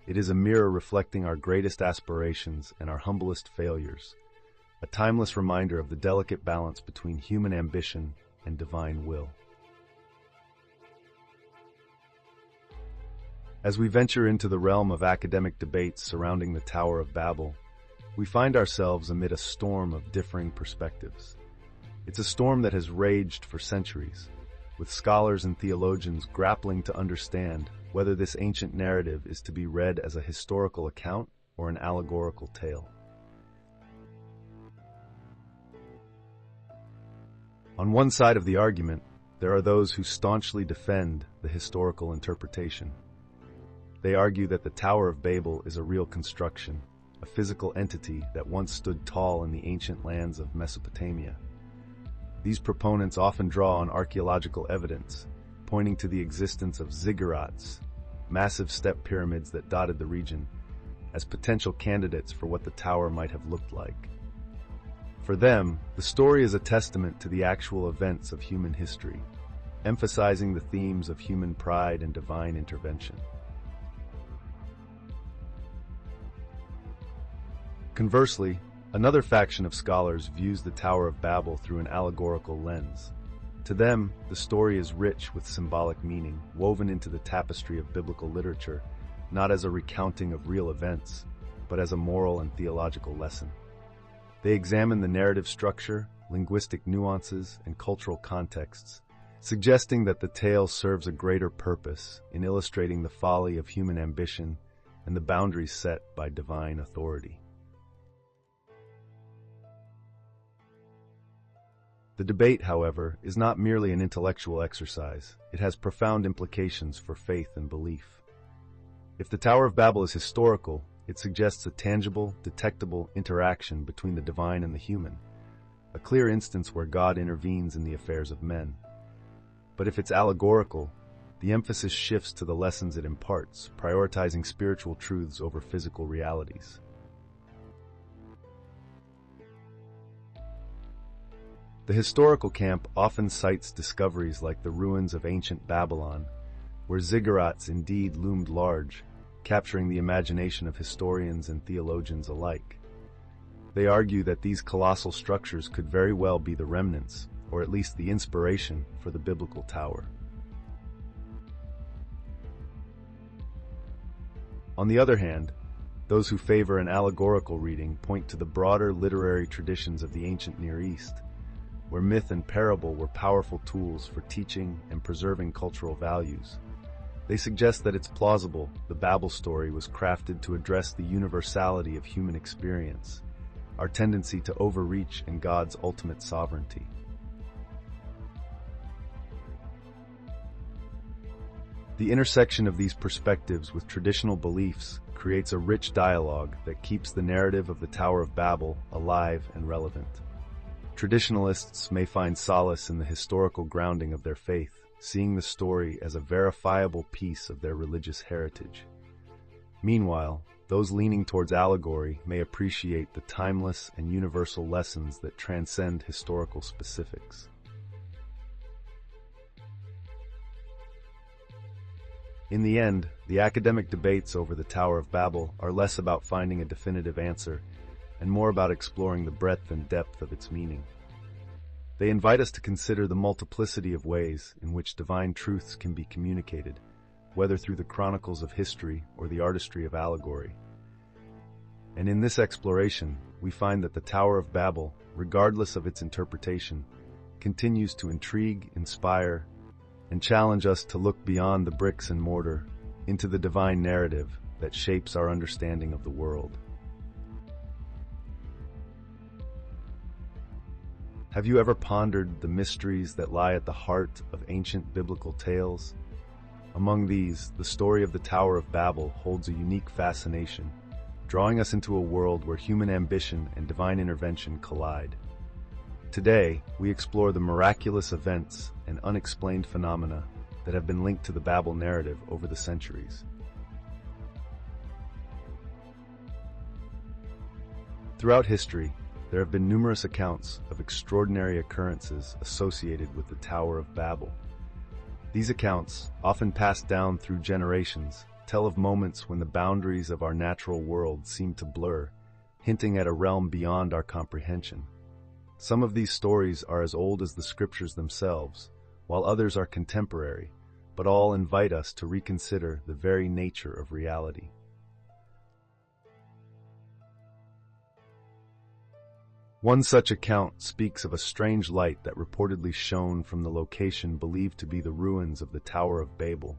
It is a mirror reflecting our greatest aspirations and our humblest failures, a timeless reminder of the delicate balance between human ambition and divine will. As we venture into the realm of academic debates surrounding the Tower of Babel, we find ourselves amid a storm of differing perspectives. It's a storm that has raged for centuries, with scholars and theologians grappling to understand whether this ancient narrative is to be read as a historical account or an allegorical tale. On one side of the argument, there are those who staunchly defend the historical interpretation. They argue that the Tower of Babel is a real construction, a physical entity that once stood tall in the ancient lands of Mesopotamia. These proponents often draw on archaeological evidence, pointing to the existence of ziggurats, massive step pyramids that dotted the region, as potential candidates for what the tower might have looked like. For them, the story is a testament to the actual events of human history, emphasizing the themes of human pride and divine intervention. Conversely, another faction of scholars views the Tower of Babel through an allegorical lens. To them, the story is rich with symbolic meaning, woven into the tapestry of biblical literature, not as a recounting of real events, but as a moral and theological lesson. They examine the narrative structure, linguistic nuances, and cultural contexts, suggesting that the tale serves a greater purpose in illustrating the folly of human ambition and the boundaries set by divine authority. The debate, however, is not merely an intellectual exercise. It has profound implications for faith and belief. If the Tower of Babel is historical, it suggests a tangible, detectable interaction between the divine and the human, a clear instance where God intervenes in the affairs of men. But if it's allegorical, the emphasis shifts to the lessons it imparts, prioritizing spiritual truths over physical realities. The historical camp often cites discoveries like the ruins of ancient Babylon, where ziggurats indeed loomed large, capturing the imagination of historians and theologians alike. They argue that these colossal structures could very well be the remnants, or at least the inspiration, for the biblical tower. On the other hand, those who favor an allegorical reading point to the broader literary traditions of the ancient Near East, where myth and parable were powerful tools for teaching and preserving cultural values. They suggest that it's plausible the Babel story was crafted to address the universality of human experience, our tendency to overreach in God's ultimate sovereignty. The intersection of these perspectives with traditional beliefs creates a rich dialogue that keeps the narrative of the Tower of Babel alive and relevant. Traditionalists may find solace in the historical grounding of their faith, seeing the story as a verifiable piece of their religious heritage. Meanwhile, those leaning towards allegory may appreciate the timeless and universal lessons that transcend historical specifics. In the end, the academic debates over the Tower of Babel are less about finding a definitive answer and more about exploring the breadth and depth of its meaning. They invite us to consider the multiplicity of ways in which divine truths can be communicated, whether through the chronicles of history or the artistry of allegory. And in this exploration, we find that the Tower of Babel, regardless of its interpretation, continues to intrigue, inspire, and challenge us to look beyond the bricks and mortar into the divine narrative that shapes our understanding of the world. Have you ever pondered the mysteries that lie at the heart of ancient biblical tales? Among these, the story of the Tower of Babel holds a unique fascination, drawing us into a world where human ambition and divine intervention collide. Today, we explore the miraculous events and unexplained phenomena that have been linked to the Babel narrative over the centuries. Throughout history, there have been numerous accounts of extraordinary occurrences associated with the Tower of Babel. These accounts, often passed down through generations, tell of moments when the boundaries of our natural world seem to blur, hinting at a realm beyond our comprehension. Some of these stories are as old as the scriptures themselves, while others are contemporary, but all invite us to reconsider the very nature of reality. One such account speaks of a strange light that reportedly shone from the location believed to be the ruins of the Tower of Babel.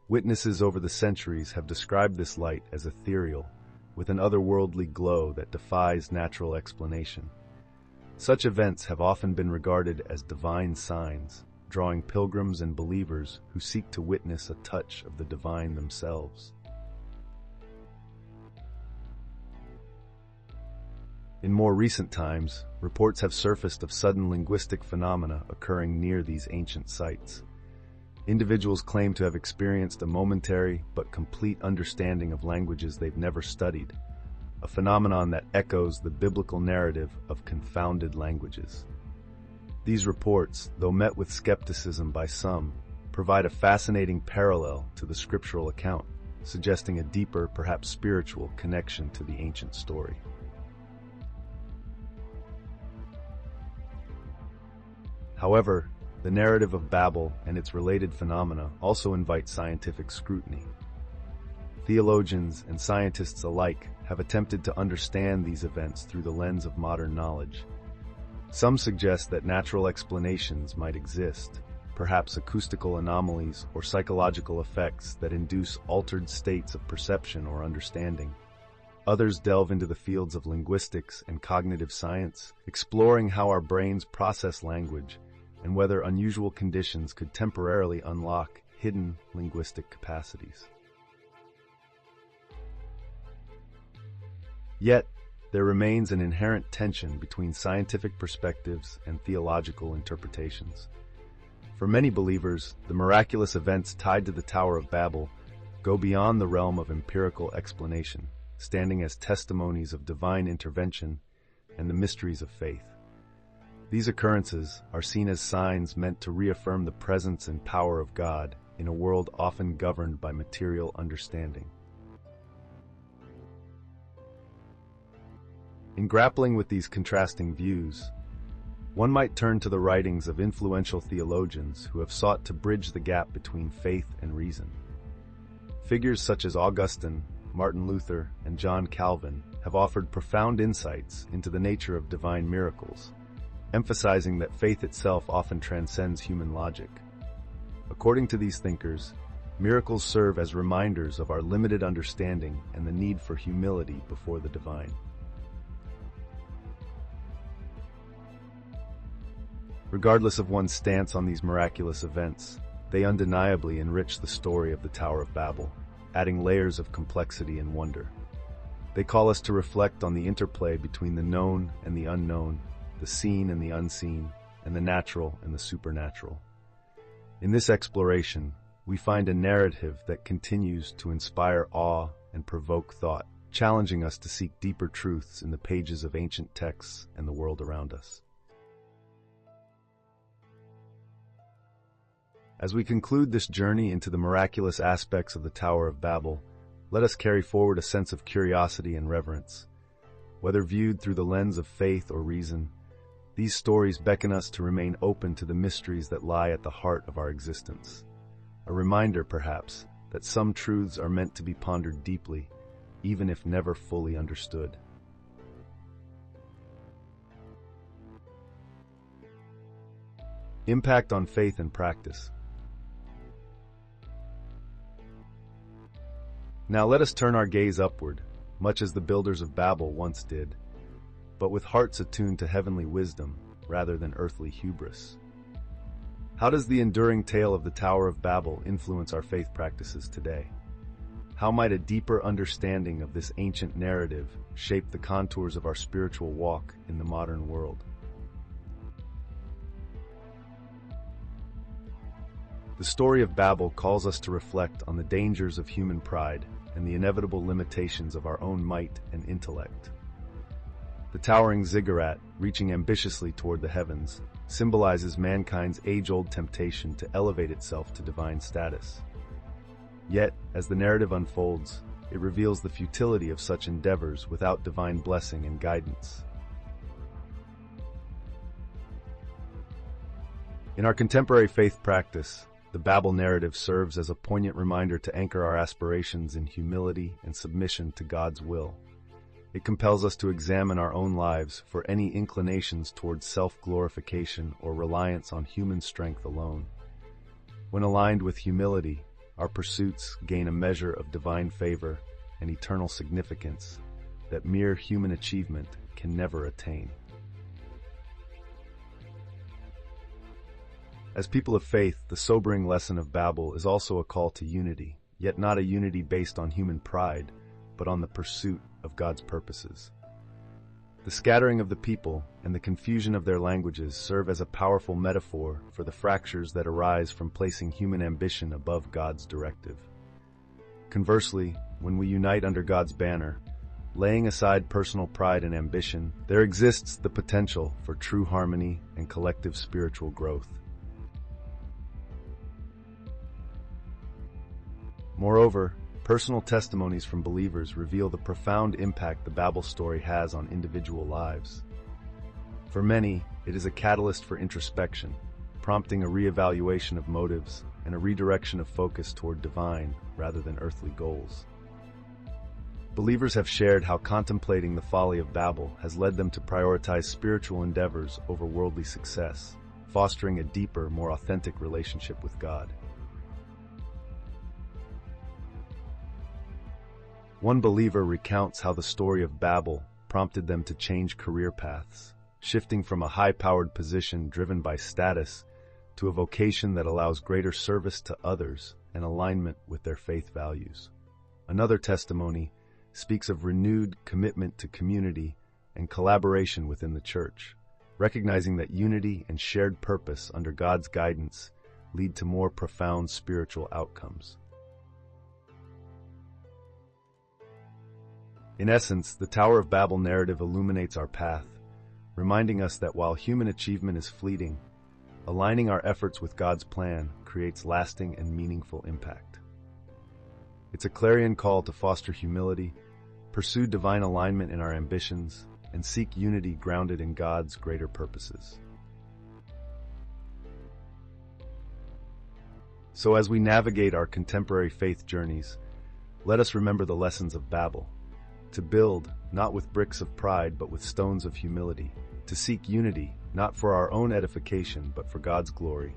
Witnesses over the centuries have described this light as ethereal, with an otherworldly glow that defies natural explanation. Such events have often been regarded as divine signs, drawing pilgrims and believers who seek to witness a touch of the divine themselves. In more recent times, reports have surfaced of sudden linguistic phenomena occurring near these ancient sites. Individuals claim to have experienced a momentary but complete understanding of languages they've never studied, a phenomenon that echoes the biblical narrative of confounded languages. These reports, though met with skepticism by some, provide a fascinating parallel to the scriptural account, suggesting a deeper, perhaps spiritual, connection to the ancient story. However, the narrative of Babel and its related phenomena also invite scientific scrutiny. Theologians and scientists alike have attempted to understand these events through the lens of modern knowledge. Some suggest that natural explanations might exist, perhaps acoustical anomalies or psychological effects that induce altered states of perception or understanding. Others delve into the fields of linguistics and cognitive science, exploring how our brains process language and whether unusual conditions could temporarily unlock hidden linguistic capacities. Yet, there remains an inherent tension between scientific perspectives and theological interpretations. For many believers, the miraculous events tied to the Tower of Babel go beyond the realm of empirical explanation, standing as testimonies of divine intervention and the mysteries of faith. These occurrences are seen as signs meant to reaffirm the presence and power of God in a world often governed by material understanding. In grappling with these contrasting views, one might turn to the writings of influential theologians who have sought to bridge the gap between faith and reason. Figures such as Augustine, Martin Luther, and John Calvin have offered profound insights into the nature of divine miracles, emphasizing that faith itself often transcends human logic. According to these thinkers, miracles serve as reminders of our limited understanding and the need for humility before the divine. Regardless of one's stance on these miraculous events, they undeniably enrich the story of the Tower of Babel, adding layers of complexity and wonder. They call us to reflect on the interplay between the known and the unknown, the seen and the unseen, and the natural and the supernatural. In this exploration, we find a narrative that continues to inspire awe and provoke thought, challenging us to seek deeper truths in the pages of ancient texts and the world around us. As we conclude this journey into the miraculous aspects of the Tower of Babel, let us carry forward a sense of curiosity and reverence. Whether viewed through the lens of faith or reason, these stories beckon us to remain open to the mysteries that lie at the heart of our existence. A reminder, perhaps, that some truths are meant to be pondered deeply, even if never fully understood. Impact on faith and practice. Now let us turn our gaze upward, much as the builders of Babel once did, but with hearts attuned to heavenly wisdom rather than earthly hubris. How does the enduring tale of the Tower of Babel influence our faith practices today? How might a deeper understanding of this ancient narrative shape the contours of our spiritual walk in the modern world? The story of Babel calls us to reflect on the dangers of human pride and the inevitable limitations of our own might and intellect. The towering ziggurat, reaching ambitiously toward the heavens, symbolizes mankind's age-old temptation to elevate itself to divine status. Yet, as the narrative unfolds, it reveals the futility of such endeavors without divine blessing and guidance. In our contemporary faith practice, the Babel narrative serves as a poignant reminder to anchor our aspirations in humility and submission to God's will. It compels us to examine our own lives for any inclinations towards self-glorification or reliance on human strength alone. When aligned with humility, our pursuits gain a measure of divine favor and eternal significance that mere human achievement can never attain. As people of faith, the sobering lesson of Babel is also a call to unity, yet not a unity based on human pride, but on the pursuit of God's purposes. The scattering of the people and the confusion of their languages serve as a powerful metaphor for the fractures that arise from placing human ambition above God's directive. Conversely, when we unite under God's banner, laying aside personal pride and ambition, there exists the potential for true harmony and collective spiritual growth. Moreover, personal testimonies from believers reveal the profound impact the Babel story has on individual lives. For many, it is a catalyst for introspection, prompting a reevaluation of motives and a redirection of focus toward divine rather than earthly goals. Believers have shared how contemplating the folly of Babel has led them to prioritize spiritual endeavors over worldly success, fostering a deeper, more authentic relationship with God. One believer recounts how the story of Babel prompted them to change career paths, shifting from a high-powered position driven by status to a vocation that allows greater service to others and alignment with their faith values. Another testimony speaks of renewed commitment to community and collaboration within the church, recognizing that unity and shared purpose under God's guidance lead to more profound spiritual outcomes. In essence, the Tower of Babel narrative illuminates our path, reminding us that while human achievement is fleeting, aligning our efforts with God's plan creates lasting and meaningful impact. It's a clarion call to foster humility, pursue divine alignment in our ambitions, and seek unity grounded in God's greater purposes. So as we navigate our contemporary faith journeys, let us remember the lessons of Babel. To build, not with bricks of pride, but with stones of humility. To seek unity, not for our own edification, but for God's glory.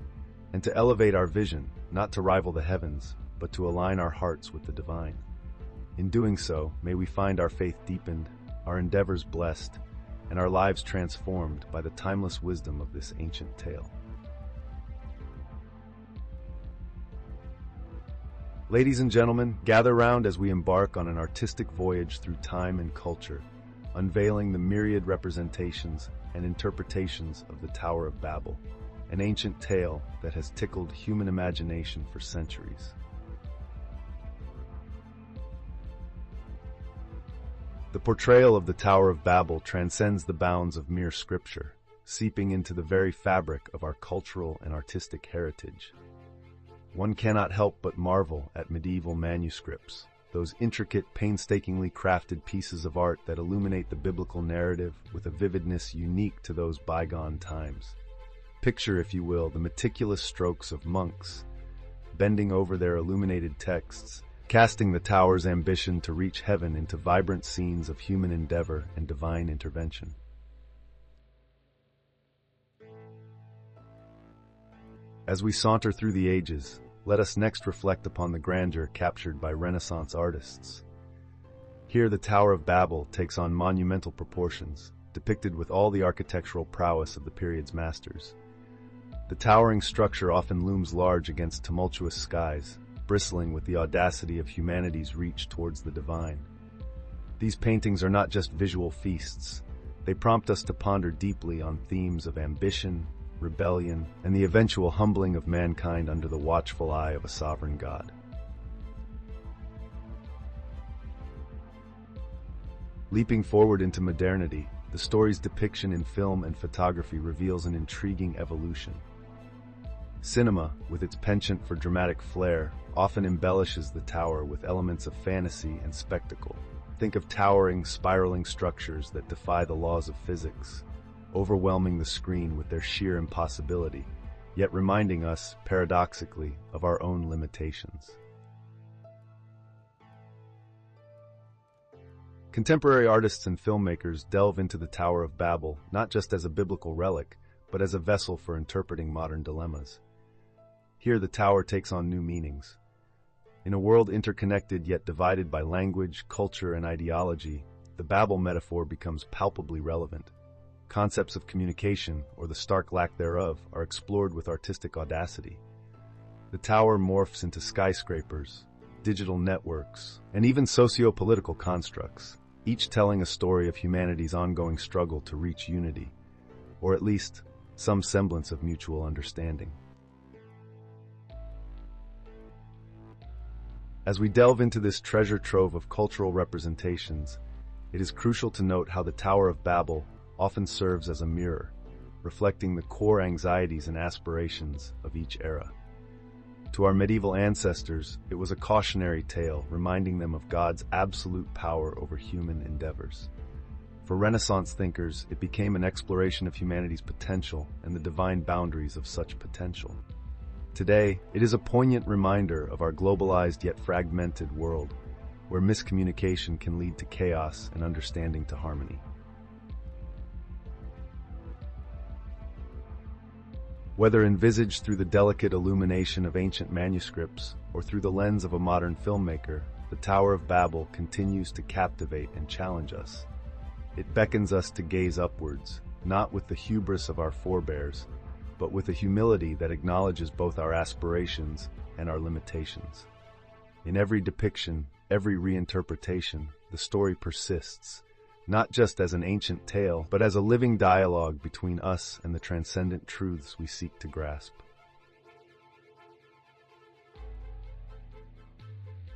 And to elevate our vision, not to rival the heavens, but to align our hearts with the divine. In doing so, may we find our faith deepened, our endeavors blessed, and our lives transformed by the timeless wisdom of this ancient tale. Ladies and gentlemen, gather round as we embark on an artistic voyage through time and culture, unveiling the myriad representations and interpretations of the Tower of Babel, an ancient tale that has tickled human imagination for centuries. The portrayal of the Tower of Babel transcends the bounds of mere scripture, seeping into the very fabric of our cultural and artistic heritage. One cannot help but marvel at medieval manuscripts, those intricate, painstakingly crafted pieces of art that illuminate the biblical narrative with a vividness unique to those bygone times. Picture, if you will, the meticulous strokes of monks, bending over their illuminated texts, casting the tower's ambition to reach heaven into vibrant scenes of human endeavor and divine intervention. As we saunter through the ages, let us next reflect upon the grandeur captured by Renaissance artists. Here, the Tower of Babel takes on monumental proportions, depicted with all the architectural prowess of the period's masters. The towering structure often looms large against tumultuous skies, bristling with the audacity of humanity's reach towards the divine. These paintings are not just visual feasts. They prompt us to ponder deeply on themes of ambition, rebellion, and the eventual humbling of mankind under the watchful eye of a sovereign God. Leaping forward into modernity, the story's depiction in film and photography reveals an intriguing evolution. Cinema, with its penchant for dramatic flair, often embellishes the tower with elements of fantasy and spectacle. Think of towering, spiraling structures that defy the laws of physics, overwhelming the screen with their sheer impossibility, yet reminding us, paradoxically, of our own limitations. Contemporary artists and filmmakers delve into the Tower of Babel not just as a biblical relic, but as a vessel for interpreting modern dilemmas. Here, the tower takes on new meanings. In a world interconnected yet divided by language, culture, and ideology, the Babel metaphor becomes palpably relevant. Concepts of communication, or the stark lack thereof, are explored with artistic audacity. The tower morphs into skyscrapers, digital networks, and even socio-political constructs, each telling a story of humanity's ongoing struggle to reach unity, or at least some semblance of mutual understanding. As we delve into this treasure trove of cultural representations, it is crucial to note how the Tower of Babel often serves as a mirror, reflecting the core anxieties and aspirations of each era. To our medieval ancestors, it was a cautionary tale reminding them of God's absolute power over human endeavors. For Renaissance thinkers, it became an exploration of humanity's potential and the divine boundaries of such potential. Today, it is a poignant reminder of our globalized yet fragmented world, where miscommunication can lead to chaos and understanding to harmony. Whether envisaged through the delicate illumination of ancient manuscripts or through the lens of a modern filmmaker, the Tower of Babel continues to captivate and challenge us. It beckons us to gaze upwards, not with the hubris of our forebears, but with a humility that acknowledges both our aspirations and our limitations. In every depiction, every reinterpretation, the story persists, not just as an ancient tale, but as a living dialogue between us and the transcendent truths we seek to grasp.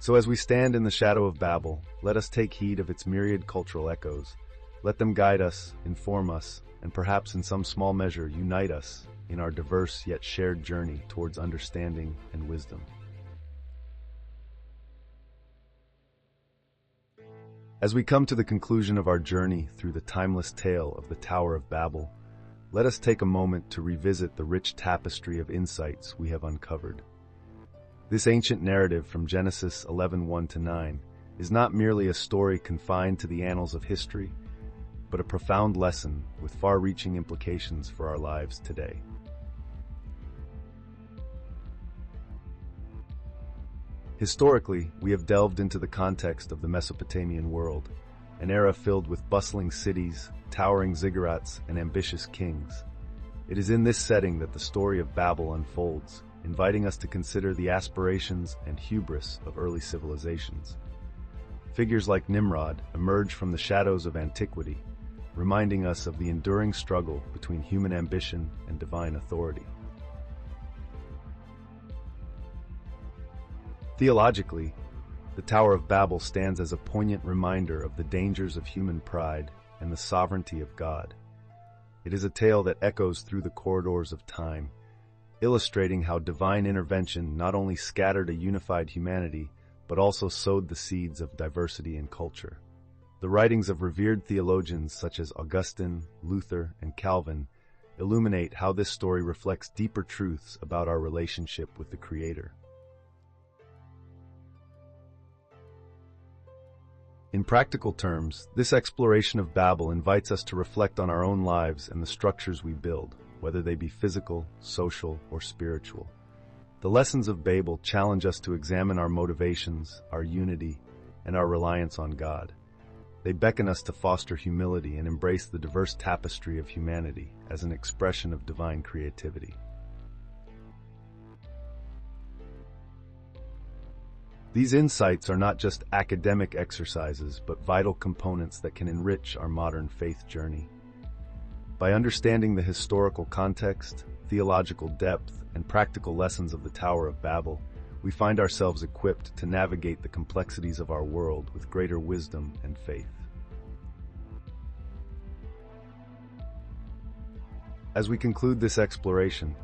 So as we stand in the shadow of Babel, let us take heed of its myriad cultural echoes. Let them guide us, inform us, and perhaps in some small measure unite us in our diverse yet shared journey towards understanding and wisdom. As we come to the conclusion of our journey through the timeless tale of the Tower of Babel, let us take a moment to revisit the rich tapestry of insights we have uncovered. This ancient narrative from Genesis 11:1-9 is not merely a story confined to the annals of history, but a profound lesson with far-reaching implications for our lives today. Historically, we have delved into the context of the Mesopotamian world, an era filled with bustling cities, towering ziggurats, and ambitious kings. It is in this setting that the story of Babel unfolds, inviting us to consider the aspirations and hubris of early civilizations. Figures like Nimrod emerge from the shadows of antiquity, reminding us of the enduring struggle between human ambition and divine authority. Theologically, the Tower of Babel stands as a poignant reminder of the dangers of human pride and the sovereignty of God. It is a tale that echoes through the corridors of time, illustrating how divine intervention not only scattered a unified humanity, but also sowed the seeds of diversity in culture. The writings of revered theologians such as Augustine, Luther, and Calvin illuminate how this story reflects deeper truths about our relationship with the Creator. In practical terms, this exploration of Babel invites us to reflect on our own lives and the structures we build, whether they be physical, social, or spiritual. The lessons of Babel challenge us to examine our motivations, our unity, and our reliance on God. They beckon us to foster humility and embrace the diverse tapestry of humanity as an expression of divine creativity. These insights are not just academic exercises, but vital components that can enrich our modern faith journey. By understanding the historical context, theological depth, and practical lessons of the Tower of Babel, we find ourselves equipped to navigate the complexities of our world with greater wisdom and faith. As we conclude this exploration,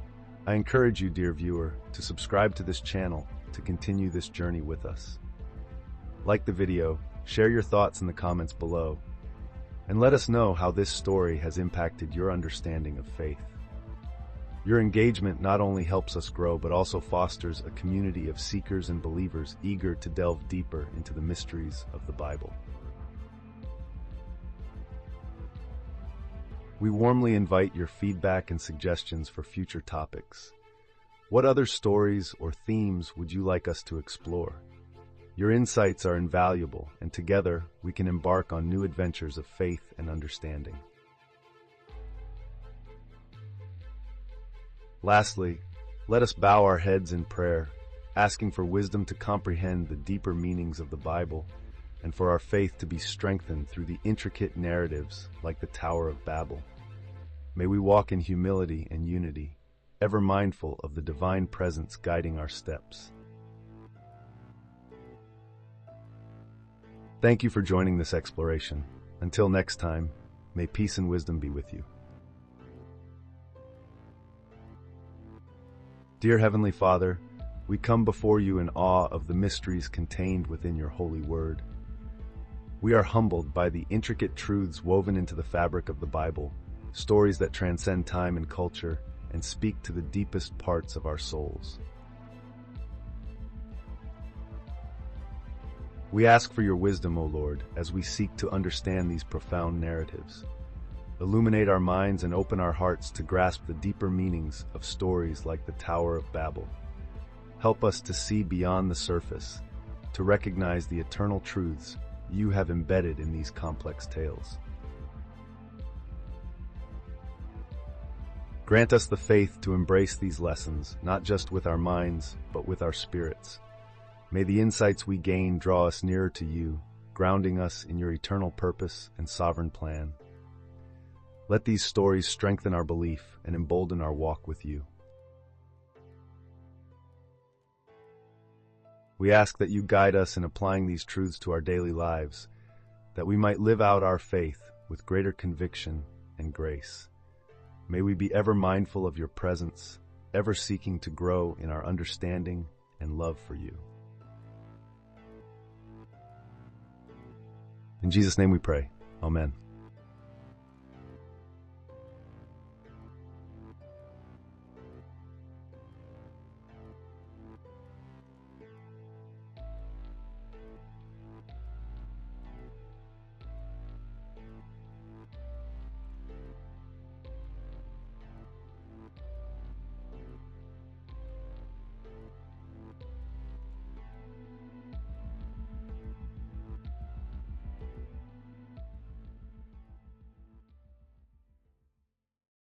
I encourage you, dear viewer, to subscribe to this channel to continue this journey with us. Like the video, share your thoughts in the comments below, and let us know how this story has impacted your understanding of faith. Your engagement not only helps us grow, but also fosters a community of seekers and believers eager to delve deeper into the mysteries of the Bible. We warmly invite your feedback and suggestions for future topics. What other stories or themes would you like us to explore? Your insights are invaluable, and together we can embark on new adventures of faith and understanding. Lastly, let us bow our heads in prayer, asking for wisdom to comprehend the deeper meanings of the Bible, and for our faith to be strengthened through the intricate narratives like the Tower of Babel. May we walk in humility and unity, ever mindful of the divine presence guiding our steps. Thank you for joining this exploration. Until next time, may peace and wisdom be with you. Dear Heavenly Father, we come before you in awe of the mysteries contained within your holy word. We are humbled by the intricate truths woven into the fabric of the Bible, stories that transcend time and culture and speak to the deepest parts of our souls. We ask for your wisdom, O Lord, as we seek to understand these profound narratives. Illuminate our minds and open our hearts to grasp the deeper meanings of stories like the Tower of Babel. Help us to see beyond the surface, to recognize the eternal truths you have embedded in these complex tales. Grant us the faith to embrace these lessons, not just with our minds, but with our spirits. May the insights we gain draw us nearer to you, grounding us in your eternal purpose and sovereign plan. Let these stories strengthen our belief and embolden our walk with you. We ask that you guide us in applying these truths to our daily lives, that we might live out our faith with greater conviction and grace. May we be ever mindful of your presence, ever seeking to grow in our understanding and love for you. In Jesus' name we pray. Amen.